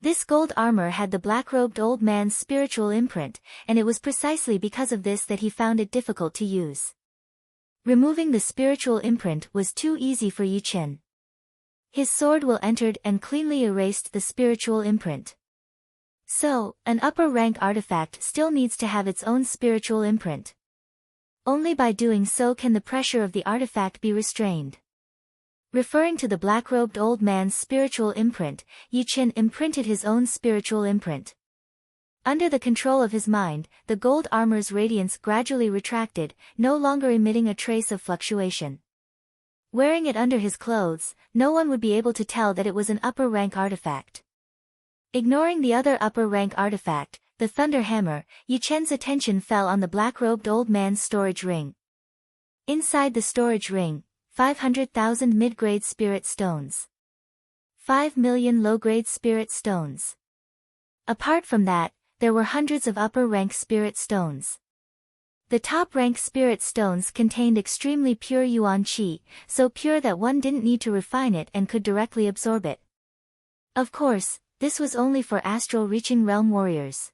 This gold armor had the black-robed old man's spiritual imprint, and it was precisely because of this that he found it difficult to use. Removing the spiritual imprint was too easy for Yi Qin. His sword will entered and cleanly erased the spiritual imprint. So, an upper-rank artifact still needs to have its own spiritual imprint. Only by doing so can the pressure of the artifact be restrained. Referring to the black-robed old man's spiritual imprint, Yi Qin imprinted his own spiritual imprint. Under the control of his mind, the gold armor's radiance gradually retracted, no longer emitting a trace of fluctuation. Wearing it under his clothes, no one would be able to tell that it was an upper-rank artifact. Ignoring the other upper-rank artifact, the Thunder Hammer, Yi Qin's attention fell on the black-robed old man's storage ring. Inside the storage ring, 500,000 mid-grade spirit stones. 5 million low-grade spirit stones. Apart from that, there were hundreds of upper-rank spirit stones. The top-rank spirit stones contained extremely pure yuan qi, so pure that one didn't need to refine it and could directly absorb it. Of course, this was only for astral-reaching realm warriors.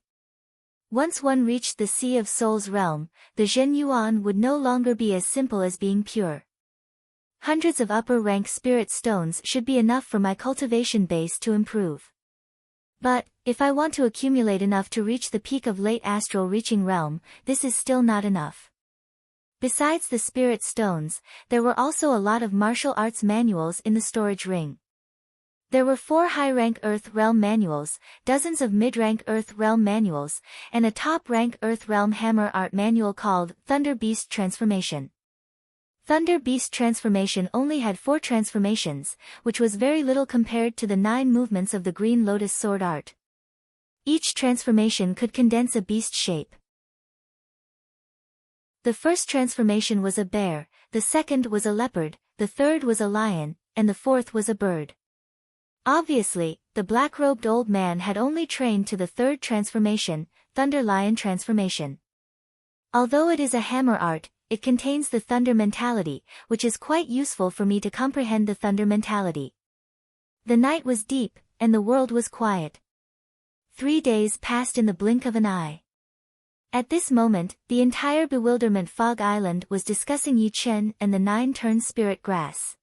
Once one reached the Sea of Souls realm, the Zhen Yuan would no longer be as simple as being pure. Hundreds of upper-rank spirit stones should be enough for my cultivation base to improve. But, if I want to accumulate enough to reach the peak of late astral reaching realm, this is still not enough. Besides the spirit stones, there were also a lot of martial arts manuals in the storage ring. There were 4 high-rank Earth Realm manuals, dozens of mid-rank Earth Realm manuals, and a top-rank Earth Realm hammer art manual called Thunder Beast Transformation. Thunder Beast Transformation only had 4 transformations, which was very little compared to the 9 movements of the Green Lotus sword art. Each transformation could condense a beast shape. The first transformation was a bear, the second was a leopard, the third was a lion, and the fourth was a bird. Obviously, the black-robed old man had only trained to the third transformation, Thunder Lion Transformation. Although it is a hammer art, it contains the thunder mentality, which is quite useful for me to comprehend the thunder mentality. The night was deep, and the world was quiet. 3 days passed in the blink of an eye. At this moment, the entire Bewilderment Fog Island was discussing Yi Qin and the 9-turn spirit grass.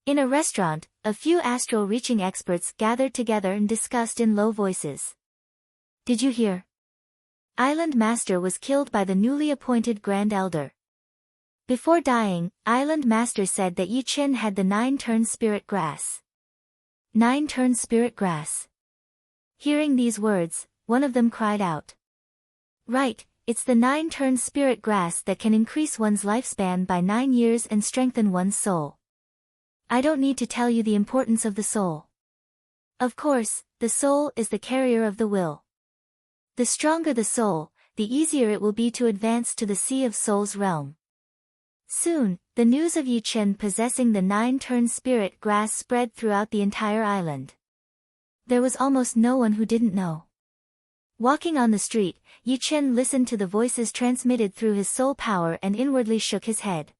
In a restaurant, a few astral-reaching experts gathered together and discussed in low voices. Did you hear? Island Master was killed by the newly appointed Grand Elder. Before dying, Island Master said that Yi Qin had the 9-turn spirit grass. 9-turn spirit grass. Hearing these words, one of them cried out. Right, it's the 9-turn spirit grass that can increase one's lifespan by 9 years and strengthen one's soul. I don't need to tell you the importance of the soul. Of course, the soul is the carrier of the will. The stronger the soul, the easier it will be to advance to the Sea of Souls realm. Soon, the news of Yi Qin possessing the 9-turn spirit grass spread throughout the entire island. There was almost no one who didn't know. Walking on the street, Yi Qin listened to the voices transmitted through his soul power and inwardly shook his head.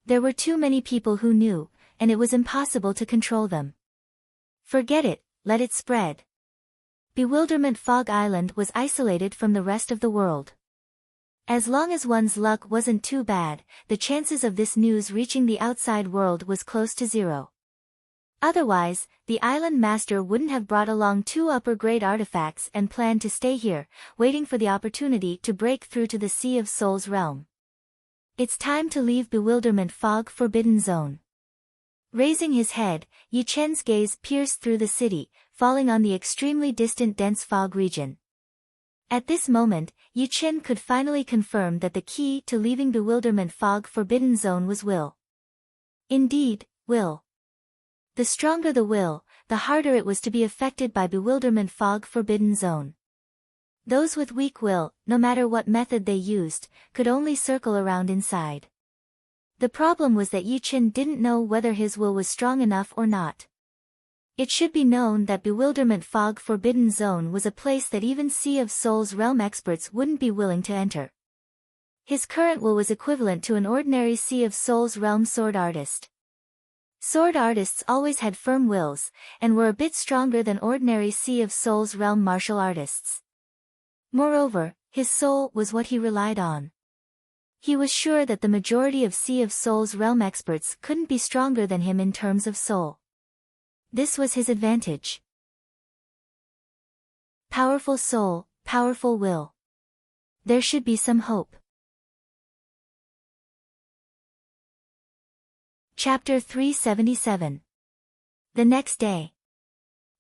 There were too many people who knew, and it was impossible to control them. Forget it, let it spread. Bewilderment Fog Island was isolated from the rest of the world. As long as one's luck wasn't too bad, the chances of this news reaching the outside world was close to 0. Otherwise, the Island Master wouldn't have brought along 2 upper-grade artifacts and planned to stay here, waiting for the opportunity to break through to the Sea of Souls realm. It's time to leave Bewilderment Fog Forbidden Zone. Raising his head, Yi Qin's gaze pierced through the city, falling on the extremely distant dense fog region. At this moment, Yi Qin could finally confirm that the key to leaving Bewilderment Fog Forbidden Zone was will. Indeed, will. The stronger the will, the harder it was to be affected by Bewilderment Fog Forbidden Zone. Those with weak will, no matter what method they used, could only circle around inside. The problem was that Yi-Chin didn't know whether his will was strong enough or not. It should be known that Bewilderment Fog Forbidden Zone was a place that even Sea of Souls realm experts wouldn't be willing to enter. His current will was equivalent to an ordinary Sea of Souls realm sword artist. Sword artists always had firm wills, and were a bit stronger than ordinary Sea of Souls realm martial artists. Moreover, his soul was what he relied on. He was sure that the majority of Sea of Souls realm experts couldn't be stronger than him in terms of soul. This was his advantage. Powerful soul, powerful will. There should be some hope. Chapter 377. The next day.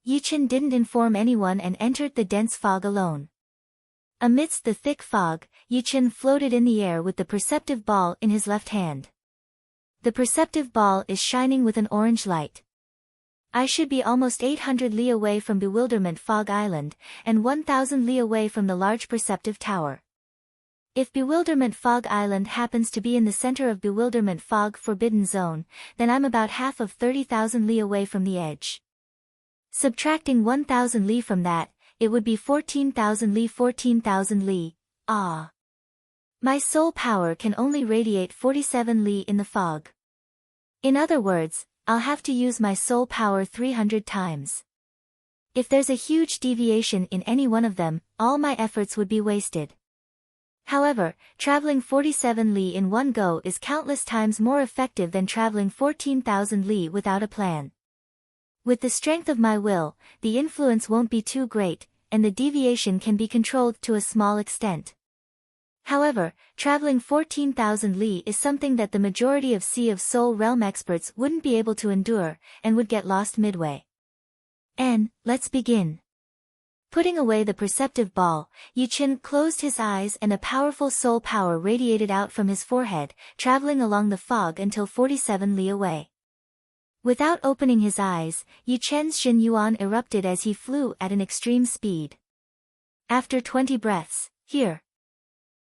Yi-Chin didn't inform anyone and entered the dense fog alone. Amidst the thick fog, Yi-Chin floated in the air with the perceptive ball in his left hand. The perceptive ball is shining with an orange light. I should be almost 800 li away from Bewilderment Fog Island, and 1000 li away from the large perceptive tower. If Bewilderment Fog Island happens to be in the center of Bewilderment Fog Forbidden Zone, then I'm about half of 30,000 li away from the edge. Subtracting 1000 li from that, it would be 14,000 li. 14,000 li. Ah. My soul power can only radiate 47 li in the fog. In other words, I'll have to use my soul power 300 times. If there's a huge deviation in any one of them, all my efforts would be wasted. However, traveling 47 li in one go is countless times more effective than traveling 14,000 li without a plan. With the strength of my will, the influence won't be too great, and the deviation can be controlled to a small extent. However, traveling 14,000 li is something that the majority of Sea of Soul realm experts wouldn't be able to endure, and would get lost midway. Let's begin. Putting away the perceptive ball, Yi-Chin closed his eyes and a powerful soul power radiated out from his forehead, traveling along the fog until 47 li away. Without opening his eyes, Yi-Chen's Xin Yuan erupted as he flew at an extreme speed. After 20 breaths, here.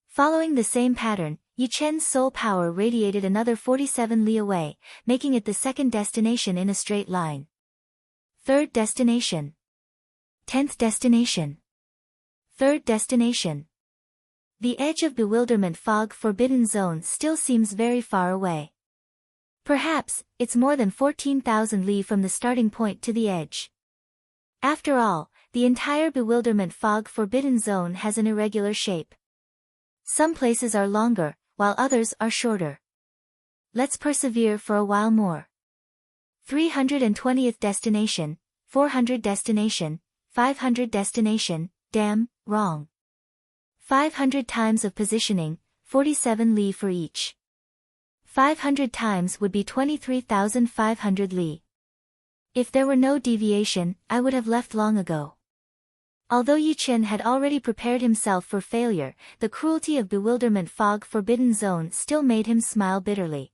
Following the same pattern, Yi-Chen's soul power radiated another 47 li away, making it the second destination in a straight line. Third destination. 10th destination. Third destination. The edge of Bewilderment Fog Forbidden Zone still seems very far away. Perhaps, it's more than 14,000 li from the starting point to the edge. After all, the entire Bewilderment Fog Forbidden Zone has an irregular shape. Some places are longer, while others are shorter. Let's persevere for a while more. 320th destination, 400 destination, 500 destination, damn, wrong. 500 times of positioning, 47 li for each. 500 times would be 23,500 li. If there were no deviation, I would have left long ago. Although Yi-Chin had already prepared himself for failure, the cruelty of Bewilderment Fog Forbidden Zone still made him smile bitterly.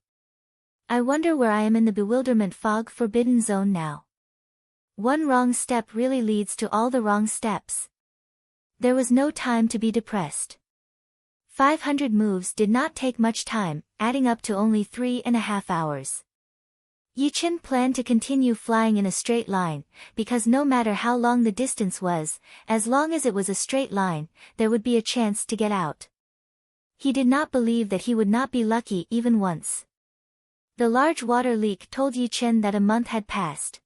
I wonder where I am in the Bewilderment Fog Forbidden Zone now. One wrong step really leads to all the wrong steps. There was no time to be depressed. 500 moves did not take much time, adding up to only 3.5 hours. Yi-Chin planned to continue flying in a straight line, because no matter how long the distance was, as long as it was a straight line, there would be a chance to get out. He did not believe that he would not be lucky even once. The large water leak told Yi-Chin that a month had passed.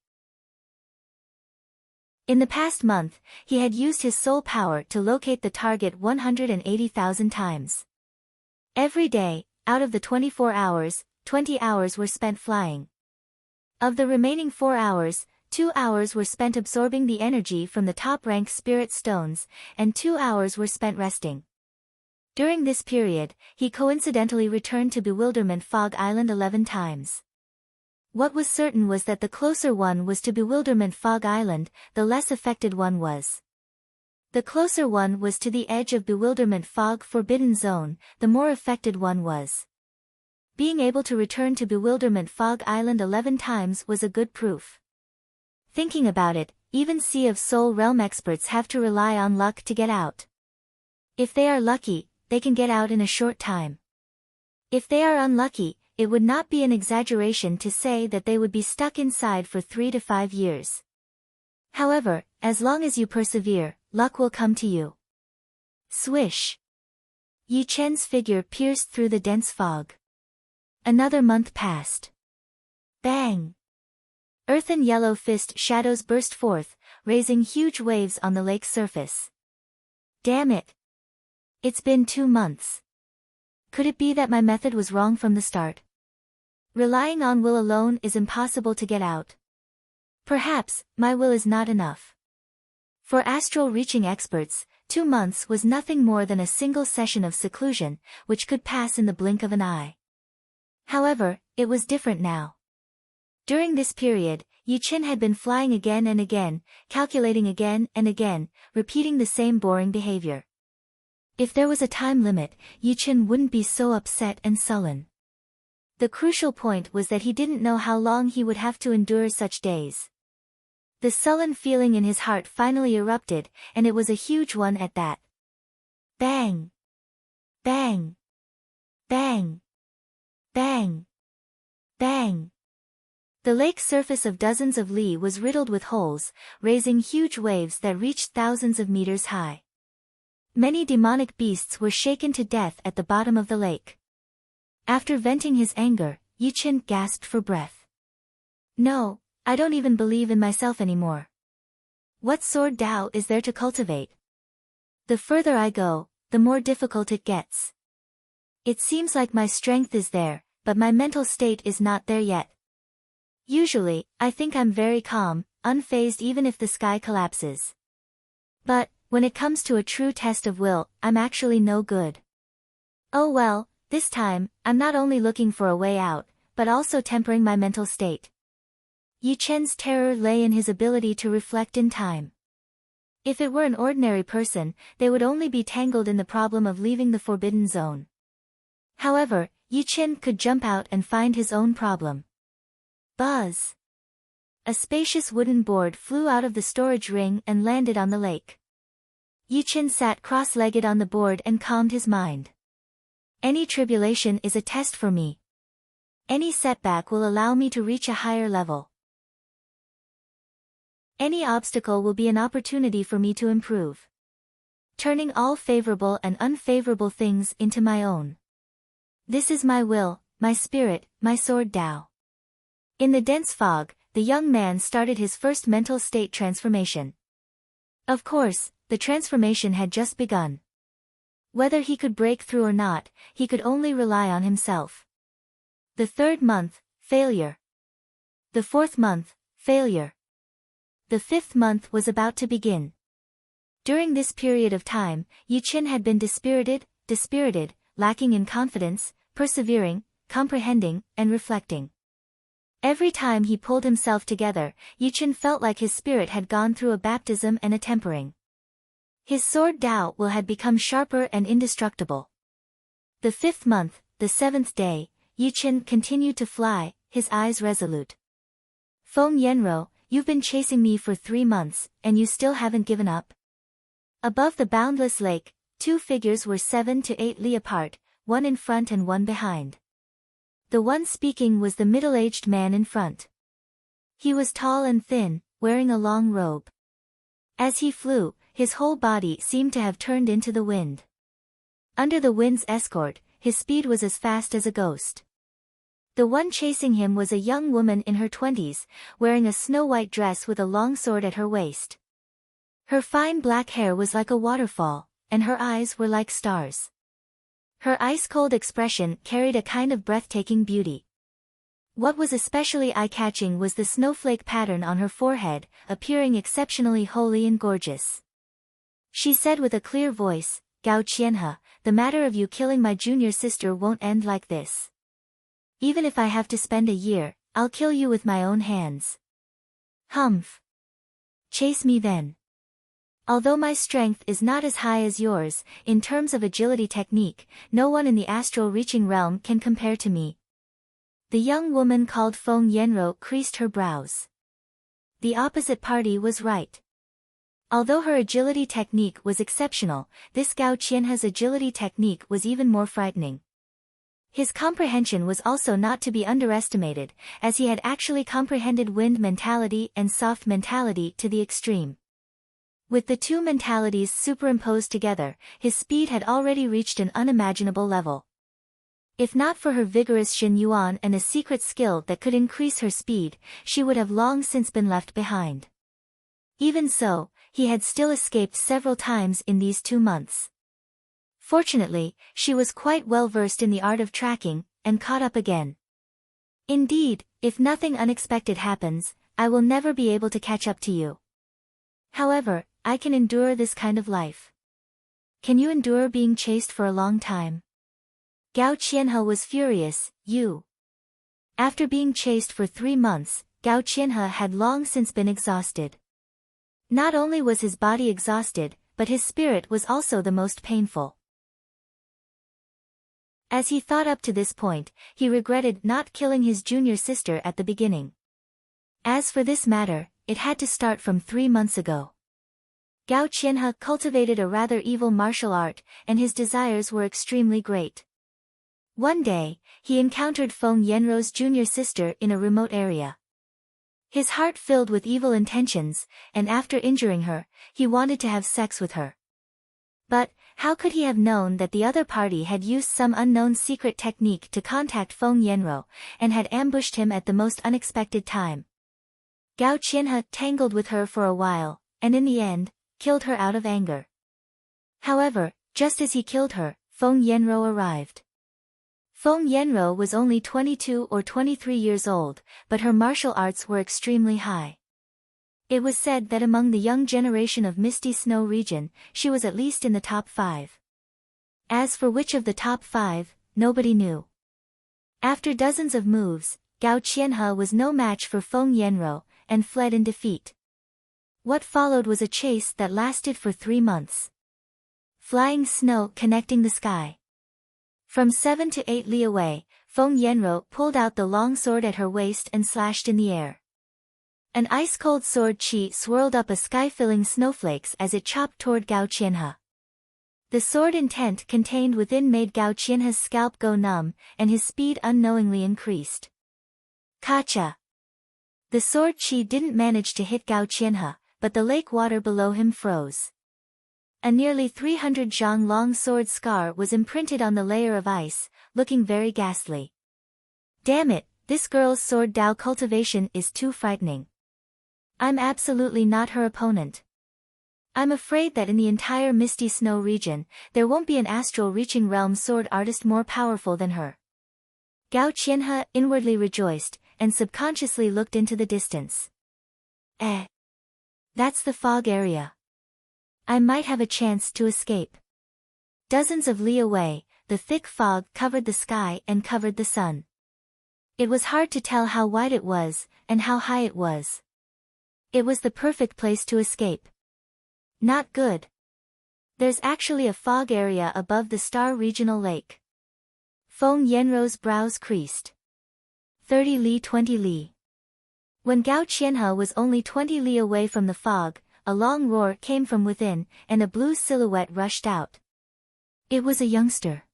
In the past month, he had used his soul power to locate the target 180,000 times. Every day, out of the 24 hours, 20 hours were spent flying. Of the remaining 4 hours, 2 hours were spent absorbing the energy from the top-rank spirit stones, and 2 hours were spent resting. During this period, he coincidentally returned to Bewilderment Fog Island 11 times. What was certain was that the closer one was to Bewilderment Fog Island, the less affected one was. The closer one was to the edge of Bewilderment Fog Forbidden Zone, the more affected one was. Being able to return to Bewilderment Fog Island 11 times was a good proof. Thinking about it, even Sea of Soul Realm experts have to rely on luck to get out. If they are lucky, they can get out in a short time. If they are unlucky, it would not be an exaggeration to say that they would be stuck inside for 3 to 5 years. However, as long as you persevere, luck will come to you. Swish! Yi Chen's figure pierced through the dense fog. Another month passed. Bang! Earthen yellow fist shadows burst forth, raising huge waves on the lake's surface. Damn it! It's been 2 months. Could it be that my method was wrong from the start? Relying on will alone is impossible to get out. Perhaps, my will is not enough. For astral reaching experts, 2 months was nothing more than a single session of seclusion, which could pass in the blink of an eye. However, it was different now. During this period, Yi Chen had been flying again and again, calculating again and again, repeating the same boring behavior. If there was a time limit, Yi Chen wouldn't be so upset and sullen. The crucial point was that he didn't know how long he would have to endure such days. The sullen feeling in his heart finally erupted, and it was a huge one at that. Bang! Bang! Bang! Bang! Bang! The lake's surface of dozens of li was riddled with holes, raising huge waves that reached thousands of meters high. Many demonic beasts were shaken to death at the bottom of the lake. After venting his anger, Yi Chen gasped for breath. No, I don't even believe in myself anymore. What sword Dao is there to cultivate? The further I go, the more difficult it gets. It seems like my strength is there, but my mental state is not there yet. Usually, I think I'm very calm, unfazed even if the sky collapses. But, when it comes to a true test of will, I'm actually no good. Oh well, this time, I'm not only looking for a way out, but also tempering my mental state. Yi Chen's terror lay in his ability to reflect in time. If it were an ordinary person, they would only be tangled in the problem of leaving the forbidden zone. However, Yi Chen could jump out and find his own problem. Buzz! A spacious wooden board flew out of the storage ring and landed on the lake. Yi Chen sat cross-legged on the board and calmed his mind. Any tribulation is a test for me. Any setback will allow me to reach a higher level. Any obstacle will be an opportunity for me to improve. Turning all favorable and unfavorable things into my own. This is my will, my spirit, my sword Dao. In the dense fog, the young man started his first mental state transformation. Of course, the transformation had just begun. Whether he could break through or not, he could only rely on himself. The 3rd month, failure. The 4th month, failure. The 5th month was about to begin. During this period of time, Yi Chen had been dispirited, lacking in confidence, persevering, comprehending, and reflecting. Every time he pulled himself together, Yi Chen felt like his spirit had gone through a baptism and a tempering. His sword Dao will had become sharper and indestructible. The 5th month, the 7th day, Yi Chen continued to fly, his eyes resolute. Feng Yanro, you've been chasing me for 3 months, and you still haven't given up? Above the boundless lake, 2 figures were 7 to 8 li apart, one in front and one behind. The one speaking was the middle-aged man in front. He was tall and thin, wearing a long robe. As he flew, his whole body seemed to have turned into the wind. Under the wind's escort, his speed was as fast as a ghost. The one chasing him was a young woman in her 20s, wearing a snow-white dress with a long sword at her waist. Her fine black hair was like a waterfall, and her eyes were like stars. Her ice-cold expression carried a kind of breathtaking beauty. What was especially eye-catching was the snowflake pattern on her forehead, appearing exceptionally holy and gorgeous. She said with a clear voice, "Gao Qianhe, the matter of you killing my junior sister won't end like this. Even if I have to spend a year, I'll kill you with my own hands." Humph. Chase me then. Although my strength is not as high as yours, in terms of agility technique, no one in the astral reaching realm can compare to me. The young woman called Feng Yanro creased her brows. The opposite party was right. Although her agility technique was exceptional, this Gao Qianhe's agility technique was even more frightening. His comprehension was also not to be underestimated, as he had actually comprehended wind mentality and soft mentality to the extreme. With the two mentalities superimposed together, his speed had already reached an unimaginable level. If not for her vigorous Xin Yuan and a secret skill that could increase her speed, she would have long since been left behind. Even so, he had still escaped several times in these 2 months. Fortunately, she was quite well versed in the art of tracking, and caught up again. Indeed, if nothing unexpected happens, I will never be able to catch up to you. However, I can endure this kind of life. Can you endure being chased for a long time? Gao Qianhe was furious. After being chased for 3 months, Gao Qianhe had long since been exhausted. Not only was his body exhausted, but his spirit was also the most painful. As he thought up to this point, he regretted not killing his junior sister at the beginning. As for this matter, it had to start from 3 months ago. Gao Qianhe cultivated a rather evil martial art, and his desires were extremely great. One day, he encountered Feng Yanrou's junior sister in a remote area. His heart filled with evil intentions, and after injuring her, he wanted to have sex with her. But, how could he have known that the other party had used some unknown secret technique to contact Feng Yanrou, and had ambushed him at the most unexpected time? Gao Qianhe tangled with her for a while, and in the end, killed her out of anger. However, just as he killed her, Feng Yanrou arrived. Feng Yanrou was only 22 or 23 years old, but her martial arts were extremely high. It was said that among the young generation of Misty Snow region, she was at least in the top 5. As for which of the top 5, nobody knew. After dozens of moves, Gao Qianhe was no match for Feng Yanrou, and fled in defeat. What followed was a chase that lasted for 3 months. Flying snow connecting the sky. From 7 to 8 li away, Feng Yanrou pulled out the long sword at her waist and slashed in the air. An ice-cold sword qi swirled up a sky-filling snowflakes as it chopped toward Gao Qianhe. The sword intent contained within made Gao Qianhe's scalp go numb, and his speed unknowingly increased. Kacha! The sword qi didn't manage to hit Gao Qianhe, but the lake water below him froze. A nearly 300 zhang long sword scar was imprinted on the layer of ice, looking very ghastly. Damn it, this girl's sword Dao cultivation is too frightening. I'm absolutely not her opponent. I'm afraid that in the entire Misty Snow region, there won't be an astral reaching realm sword artist more powerful than her. Gao Qianhe inwardly rejoiced, and subconsciously looked into the distance. That's the fog area. I might have a chance to escape. Dozens of li away, the thick fog covered the sky and covered the sun. It was hard to tell how wide it was, and how high it was. It was the perfect place to escape. Not good. There's actually a fog area above the Star Regional Lake. Feng Yanrou's brows creased. 30 li 20 li. When Gao Qianhe was only 20 li away from the fog, a long roar came from within, and a blue silhouette rushed out. It was a youngster.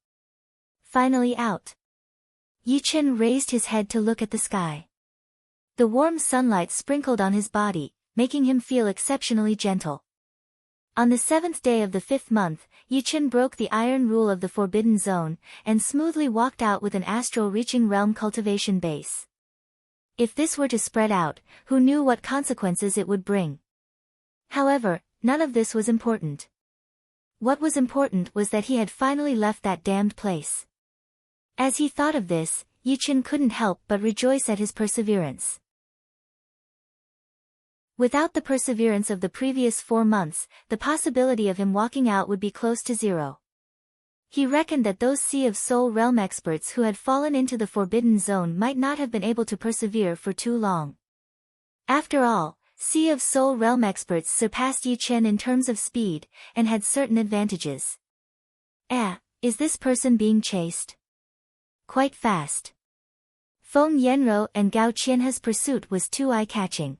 Finally out. Yi Chen raised his head to look at the sky. The warm sunlight sprinkled on his body, making him feel exceptionally gentle. On the 7th day of the 5th month, Yi Chen broke the iron rule of the Forbidden Zone, and smoothly walked out with an astral reaching realm cultivation base. If this were to spread out, who knew what consequences it would bring? However, none of this was important. What was important was that he had finally left that damned place. As he thought of this, Yi Chen couldn't help but rejoice at his perseverance. Without the perseverance of the previous 4 months, the possibility of him walking out would be close to 0. He reckoned that those Sea of Soul realm experts who had fallen into the Forbidden Zone might not have been able to persevere for too long. After all, Sea of Soul realm experts surpassed Yi Chen in terms of speed, and had certain advantages. Is this person being chased? Quite fast. Feng Yanrou and Gao Qianhe's pursuit was too eye-catching.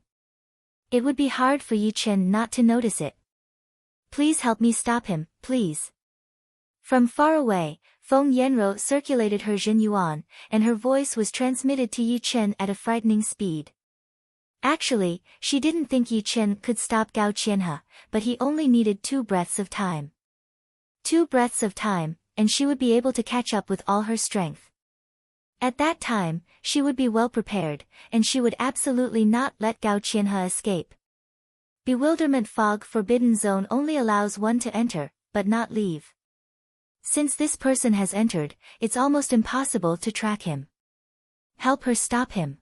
It would be hard for Yi Chen not to notice it. Please help me stop him, please. From far away, Feng Yanro circulated her Jin Yuan, and her voice was transmitted to Yi Chen at a frightening speed. Actually, she didn't think Yi Chen could stop Gao Qianhe, but he only needed 2 breaths of time. 2 breaths of time, and she would be able to catch up with all her strength. At that time, she would be well prepared, and she would absolutely not let Gao Qianhe escape. Bewilderment Fog Forbidden Zone only allows one to enter, but not leave. Since this person has entered, it's almost impossible to track him. Help her stop him.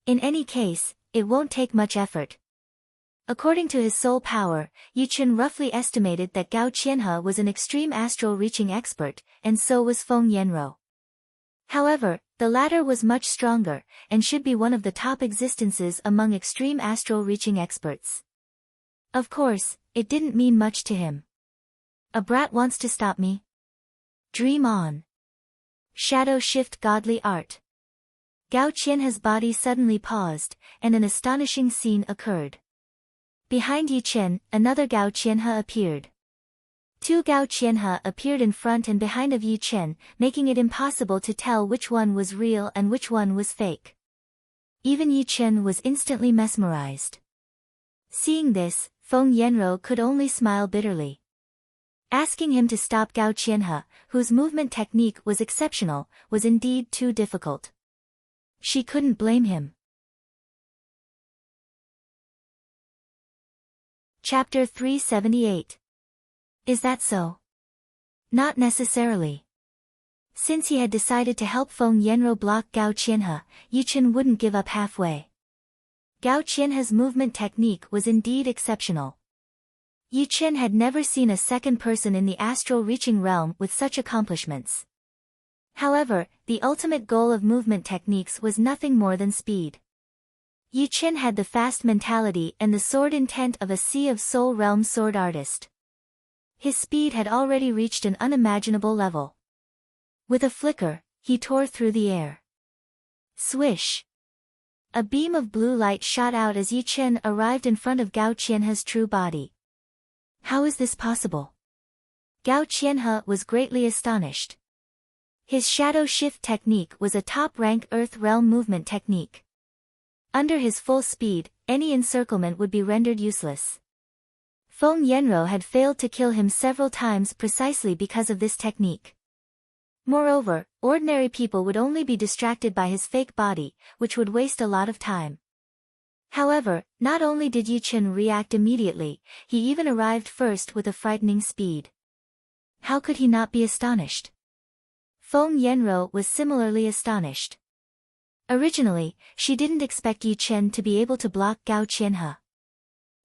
In any case, it won't take much effort. According to his soul power, Yi Chen roughly estimated that Gao Qianhe was an extreme astral reaching expert, and so was Feng Yanro. However, the latter was much stronger, and should be one of the top existences among extreme astral reaching experts. Of course, it didn't mean much to him. A brat wants to stop me? Dream on. Shadow Shift Godly Art. Gao Qianhe's body suddenly paused, and an astonishing scene occurred. Behind Yi Chen, another Gao Qianhe appeared. 2 Gao Qianhe appeared in front and behind of Yi Chen, making it impossible to tell which one was real and which one was fake. Even Yi Chen was instantly mesmerized. Seeing this, Feng Yanro could only smile bitterly. Asking him to stop Gao Qianhe, whose movement technique was exceptional, was indeed too difficult. She couldn't blame him. Chapter 378. Is that so? Not necessarily. Since he had decided to help Feng Yanro block Gao Qianhe, Yi Chen wouldn't give up halfway. Gao Qianhe's movement technique was indeed exceptional. Yi Chen had never seen a second person in the astral reaching realm with such accomplishments. However, the ultimate goal of movement techniques was nothing more than speed. Yi Chen had the fast mentality and the sword intent of a Sea of Soul realm sword artist. His speed had already reached an unimaginable level. With a flicker, he tore through the air. Swish! A beam of blue light shot out as Yi Chen arrived in front of Gao Qianhe's true body. How is this possible? Gao Qianhe was greatly astonished. His shadow shift technique was a top-rank Earth realm movement technique. Under his full speed, any encirclement would be rendered useless. Feng Yanro had failed to kill him several times precisely because of this technique. Moreover, ordinary people would only be distracted by his fake body, which would waste a lot of time. However, not only did Yi Chen react immediately, he even arrived first with a frightening speed. How could he not be astonished? Feng Yanro was similarly astonished. Originally, she didn't expect Yi Chen to be able to block Gao Qianhe.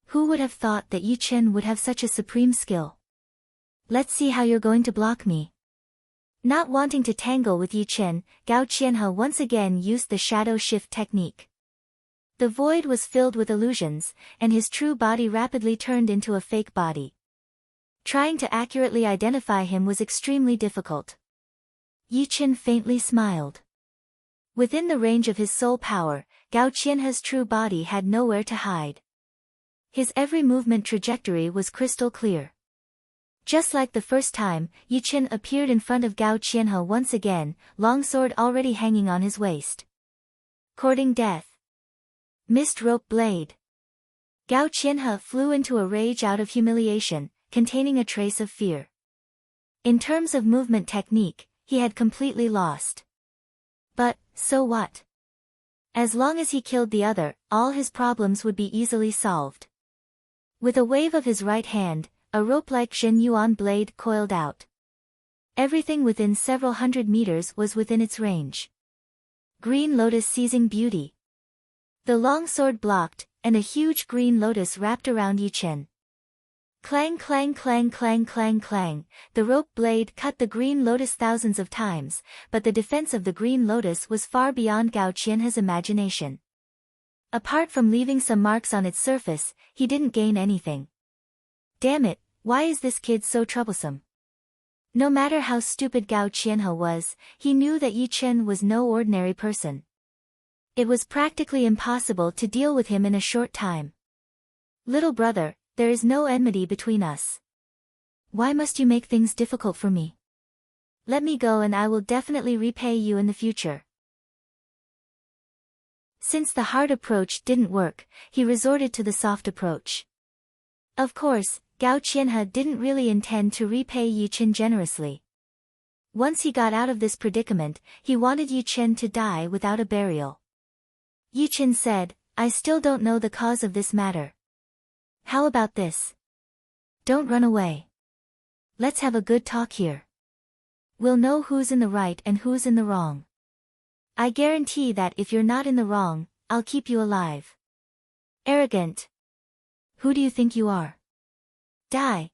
Who would have thought that Yi Chen would have such a supreme skill? Let's see how you're going to block me. Not wanting to tangle with Yi Chen, Gao Qianhe once again used the shadow shift technique. The void was filled with illusions, and his true body rapidly turned into a fake body. Trying to accurately identify him was extremely difficult. Yi Chen faintly smiled. Within the range of his soul power, Gao Qianhe's true body had nowhere to hide. His every movement trajectory was crystal clear. Just like the first time, Yi Chen appeared in front of Gao Qianhe once again, longsword already hanging on his waist. Courting death. Mist rope blade. Gao Qianhe flew into a rage out of humiliation, containing a trace of fear. In terms of movement technique, he had completely lost. But, so what? As long as he killed the other, all his problems would be easily solved. With a wave of his right hand, a rope-like Zhen Yuan blade coiled out. Everything within several hundred meters was within its range. Green lotus seizing beauty. The long sword blocked, and a huge green lotus wrapped around Yi Chen. Clang clang clang clang clang clang, the rope blade cut the green lotus thousands of times, but the defense of the green lotus was far beyond Gao Qianhe's imagination. Apart from leaving some marks on its surface, he didn't gain anything. Damn it, why is this kid so troublesome? No matter how stupid Gao Qianhe was, he knew that Yi Chen was no ordinary person. It was practically impossible to deal with him in a short time. Little brother, there is no enmity between us. Why must you make things difficult for me? Let me go and I will definitely repay you in the future. Since the hard approach didn't work, he resorted to the soft approach. Of course, Gao Qianhe didn't really intend to repay Yi Chen generously. Once he got out of this predicament, he wanted Yi Chen to die without a burial. Yi Chen said, I still don't know the cause of this matter. How about this? Don't run away. Let's have a good talk here. We'll know who's in the right and who's in the wrong. I guarantee that if you're not in the wrong, I'll keep you alive. Arrogant. Who do you think you are? Die.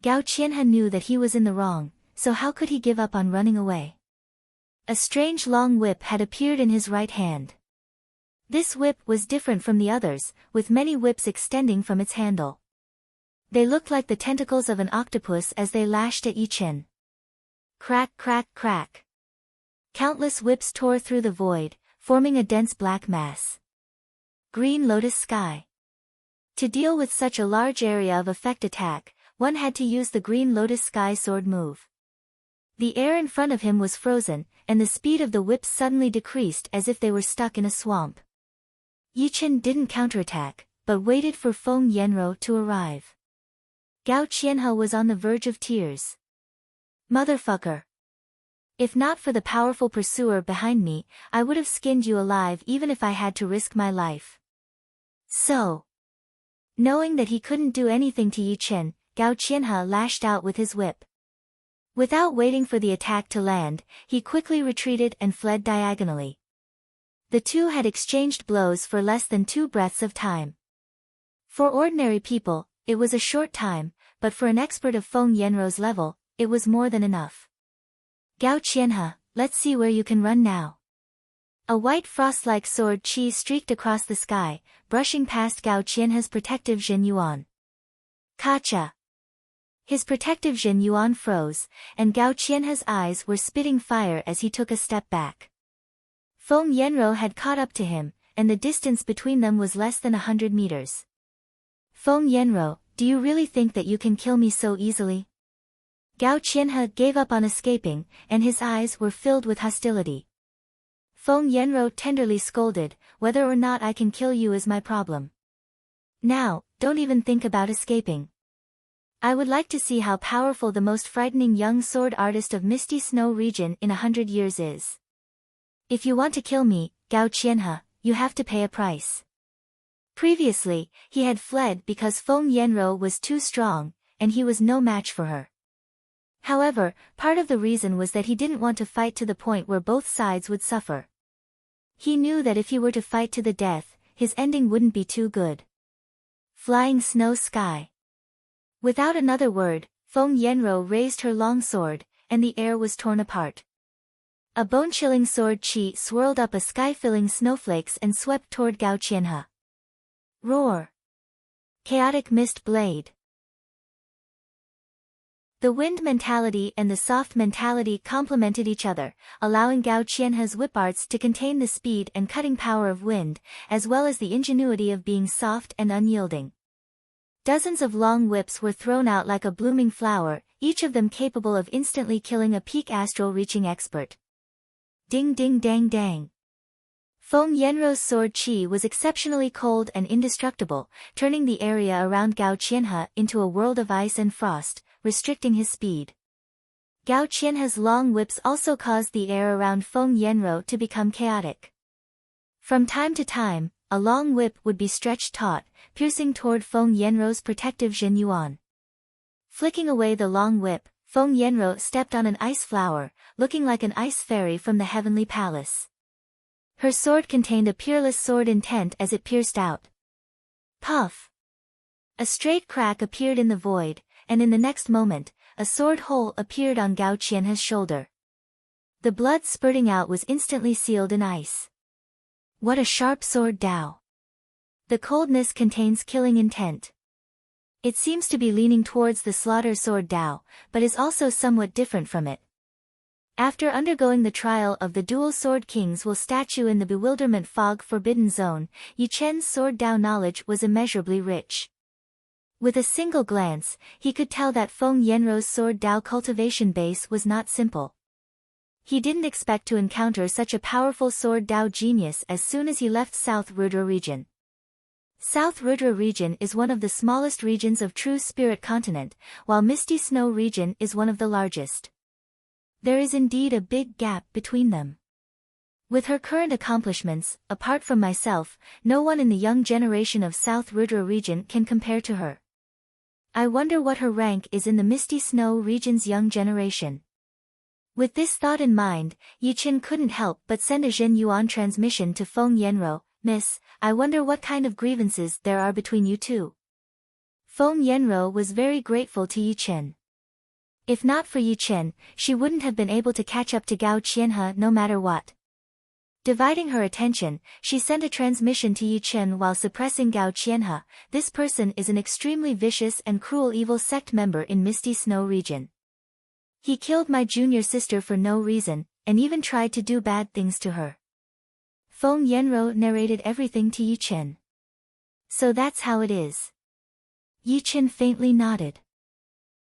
Gao Qianhe knew that he was in the wrong, so how could he give up on running away? A strange long whip had appeared in his right hand. This whip was different from the others, with many whips extending from its handle. They looked like the tentacles of an octopus as they lashed at Yi Chen. Crack, crack, crack. Countless whips tore through the void, forming a dense black mass. Green Lotus Sky. To deal with such a large area of effect attack, one had to use the Green Lotus Sky sword move. The air in front of him was frozen, and the speed of the whips suddenly decreased as if they were stuck in a swamp. Yi Chen didn't counterattack, but waited for Feng Yanrou to arrive. Gao Qianhe was on the verge of tears. Motherfucker. If not for the powerful pursuer behind me, I would have skinned you alive even if I had to risk my life. So. Knowing that he couldn't do anything to Yi Chen, Gao Qianhe lashed out with his whip. Without waiting for the attack to land, he quickly retreated and fled diagonally. The two had exchanged blows for less than 2 breaths of time. For ordinary people, it was a short time, but for an expert of Feng Yanrou's level, it was more than enough. Gao Qianhe, let's see where you can run now. A white frost-like sword chi streaked across the sky, brushing past Gao Qianhe's protective Jin Yuan. Kacha! His protective Jin Yuan froze, and Gao Qianhe's eyes were spitting fire as he took a step back. Feng Yanrou had caught up to him, and the distance between them was less than 100 meters. Feng Yanrou, do you really think that you can kill me so easily? Gao Qianhe gave up on escaping, and his eyes were filled with hostility. Feng Yanrou tenderly scolded, whether or not I can kill you is my problem. Now, don't even think about escaping. I would like to see how powerful the most frightening young sword artist of Misty Snow region in 100 years is. If you want to kill me, Gao Qianhe, you have to pay a price. Previously, he had fled because Feng Yanrou was too strong, and he was no match for her. However, part of the reason was that he didn't want to fight to the point where both sides would suffer. He knew that if he were to fight to the death, his ending wouldn't be too good. Flying Snow Sky. Without another word, Feng Yanrou raised her long sword, and the air was torn apart. A bone-chilling sword chi swirled up a sky-filling snowflakes and swept toward Gao Qianhe. Roar! Chaotic Mist Blade. The wind mentality and the soft mentality complemented each other, allowing Gao Qianhe's whip arts to contain the speed and cutting power of wind, as well as the ingenuity of being soft and unyielding. Dozens of long whips were thrown out like a blooming flower, each of them capable of instantly killing a peak astral-reaching expert. Ding ding dang dang. Feng Yanrou's sword chi was exceptionally cold and indestructible, turning the area around Gao Qianhe into a world of ice and frost, restricting his speed. Gao Qianhe's long whips also caused the air around Feng Yanrou to become chaotic. From time to time, a long whip would be stretched taut, piercing toward Feng Yanrou's protective Jin Yuan. Flicking away the long whip, Feng Yanrou stepped on an ice flower, looking like an ice fairy from the heavenly palace. Her sword contained a peerless sword intent as it pierced out. Puff! A straight crack appeared in the void, and in the next moment, a sword hole appeared on Gao Qianhe's shoulder. The blood spurting out was instantly sealed in ice. What a sharp sword Dao! The coldness contains killing intent. It seems to be leaning towards the slaughter sword Dao, but is also somewhat different from it. After undergoing the trial of the dual sword kings while statue in the bewilderment fog forbidden zone, Yi Chen's sword Dao knowledge was immeasurably rich. With a single glance, he could tell that Feng Yenro's sword Dao cultivation base was not simple. He didn't expect to encounter such a powerful sword Dao genius as soon as he left South Rudra region. South Rudra region is one of the smallest regions of True Spirit continent, while Misty Snow region is one of the largest. There is indeed a big gap between them. With her current accomplishments, apart from myself, no one in the young generation of South Rudra region can compare to her. I wonder what her rank is in the Misty Snow region's young generation. With this thought in mind, Yi Chen couldn't help but send a Zhen Yuan transmission to Feng Yenro. Miss, I wonder what kind of grievances there are between you two. Feng Yenro was very grateful to Yi Chen. If not for Yi Chen, she wouldn't have been able to catch up to Gao Qianhe no matter what. Dividing her attention, she sent a transmission to Yi Chen while suppressing Gao Qianhe. This person is an extremely vicious and cruel evil sect member in Misty Snow region. He killed my junior sister for no reason, and even tried to do bad things to her. Feng Yenro narrated everything to Yi Chen. So that's how it is. Yi Chen faintly nodded.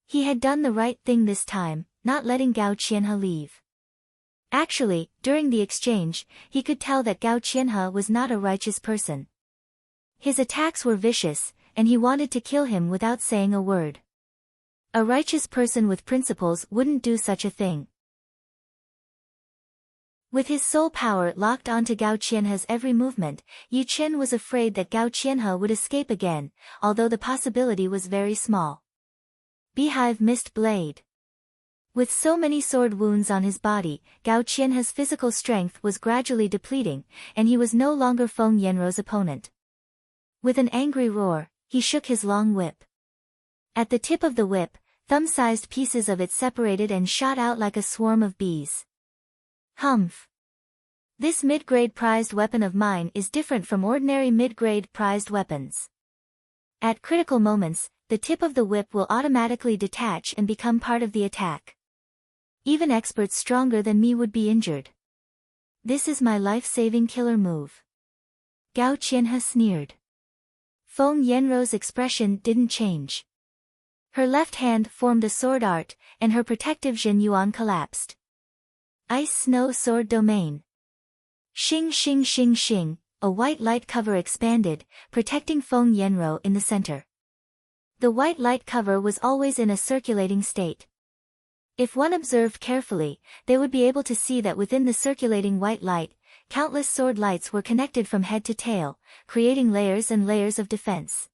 He had done the right thing this time, not letting Gao Qianhe leave. Actually, during the exchange, he could tell that Gao Qianhe was not a righteous person. His attacks were vicious, and he wanted to kill him without saying a word. A righteous person with principles wouldn't do such a thing. With his soul power locked onto Gao Qianhe's every movement, Yi Chen was afraid that Gao Qianhe would escape again, although the possibility was very small. Beehive Mist Blade. With so many sword wounds on his body, Gao Qianhe's physical strength was gradually depleting, and he was no longer Feng Yenro's opponent. With an angry roar, he shook his long whip. At the tip of the whip, thumb-sized pieces of it separated and shot out like a swarm of bees. Humph. This mid-grade prized weapon of mine is different from ordinary mid-grade prized weapons. At critical moments, the tip of the whip will automatically detach and become part of the attack. Even experts stronger than me would be injured. This is my life-saving killer move. Gao Qianhe sneered. Feng Yenro's expression didn't change. Her left hand formed a sword art, and her protective Zhen Yuan collapsed. Ice Snow Sword Domain. Xing xing xing xing, a white light cover expanded, protecting Feng Yenro in the center. The white light cover was always in a circulating state. If one observed carefully, they would be able to see that within the circulating white light, countless sword lights were connected from head to tail, creating layers and layers of defense.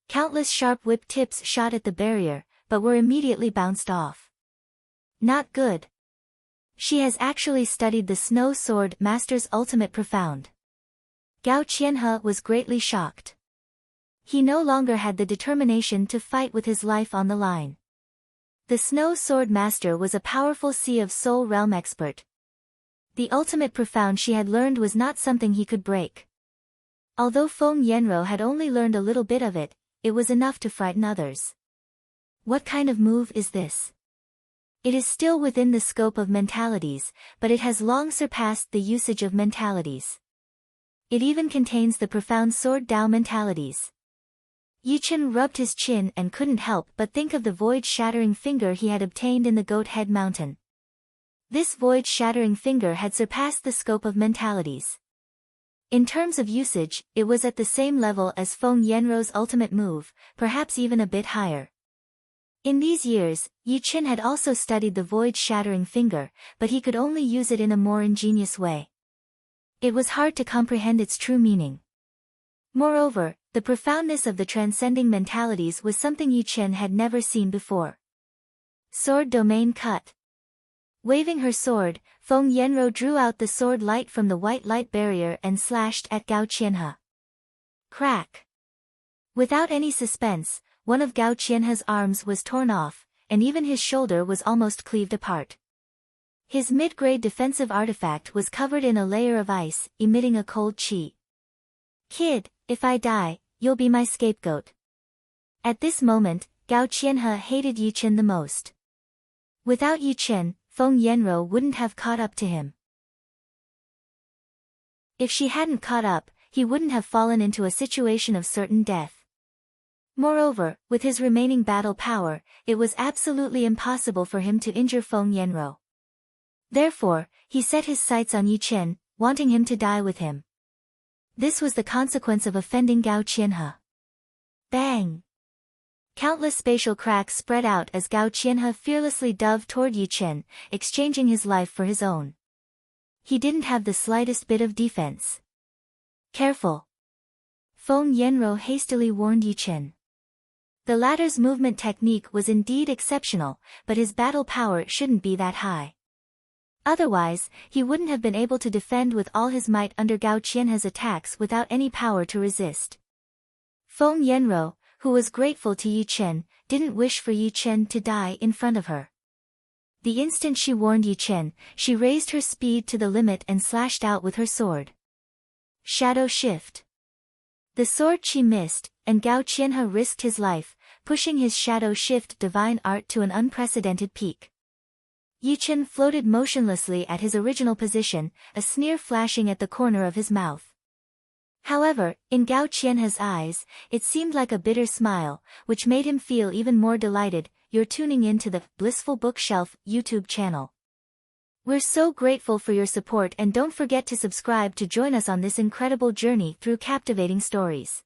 Countless sharp whip tips shot at the barrier, but were immediately bounced off. Not good. She has actually studied the Snow Sword Master's ultimate profound. Gao Qianhe was greatly shocked. He no longer had the determination to fight with his life on the line. The Snow Sword Master was a powerful Sea of Soul Realm expert. The ultimate profound she had learned was not something he could break. Although Feng Yenro had only learned a little bit of it, it was enough to frighten others. What kind of move is this? It is still within the scope of mentalities, but it has long surpassed the usage of mentalities. It even contains the profound sword Dao mentalities. Yi Chen rubbed his chin and couldn't help but think of the void-shattering finger he had obtained in the Goat Head Mountain. This void-shattering finger had surpassed the scope of mentalities. In terms of usage, it was at the same level as Feng Yenro's ultimate move, perhaps even a bit higher. In these years, Yi Chen had also studied the void-shattering finger, but he could only use it in a more ingenious way. It was hard to comprehend its true meaning. Moreover, the profoundness of the transcending mentalities was something Yi Chen had never seen before. Sword Domain Cut. Waving her sword, Feng Yenro drew out the sword light from the white light barrier and slashed at Gao Qianhe. Crack. Without any suspense, one of Gao Qianhe's arms was torn off, and even his shoulder was almost cleaved apart. His mid-grade defensive artifact was covered in a layer of ice, emitting a cold chi. Kid, if I die, you'll be my scapegoat. At this moment, Gao Qianhe hated Yi Chen the most. Without Yi Chen, Feng Yanro wouldn't have caught up to him. If she hadn't caught up, he wouldn't have fallen into a situation of certain death. Moreover, with his remaining battle power, it was absolutely impossible for him to injure Feng Yanro. Therefore, he set his sights on Yi Chen, wanting him to die with him. This was the consequence of offending Gao Qianhe. Bang! Countless spatial cracks spread out as Gao Qianhe fearlessly dove toward Yi Chen, exchanging his life for his own. He didn't have the slightest bit of defense. Careful! Feng Yanro hastily warned Yi Chen. The latter's movement technique was indeed exceptional, but his battle power shouldn't be that high. Otherwise, he wouldn't have been able to defend with all his might under Gao Qianhe's attacks without any power to resist. Feng Yanro, who was grateful to Yi Chen, didn't wish for Yi Chen to die in front of her. The instant she warned Yi Chen, she raised her speed to the limit and slashed out with her sword. Shadow Shift. The sword she missed, and Gao Qianhe risked his life, pushing his Shadow Shift divine art to an unprecedented peak. Yi Chen floated motionlessly at his original position, a sneer flashing at the corner of his mouth. However, in Gao Qianhe's eyes, it seemed like a bitter smile, which made him feel even more delighted. You're tuning in to the Blissful Bookshelf YouTube channel. We're so grateful for your support, and don't forget to subscribe to join us on this incredible journey through captivating stories.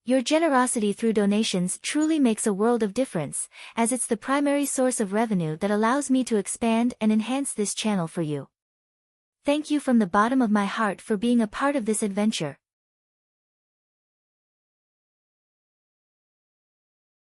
Your generosity through donations truly makes a world of difference, as it's the primary source of revenue that allows me to expand and enhance this channel for you. Thank you from the bottom of my heart for being a part of this adventure.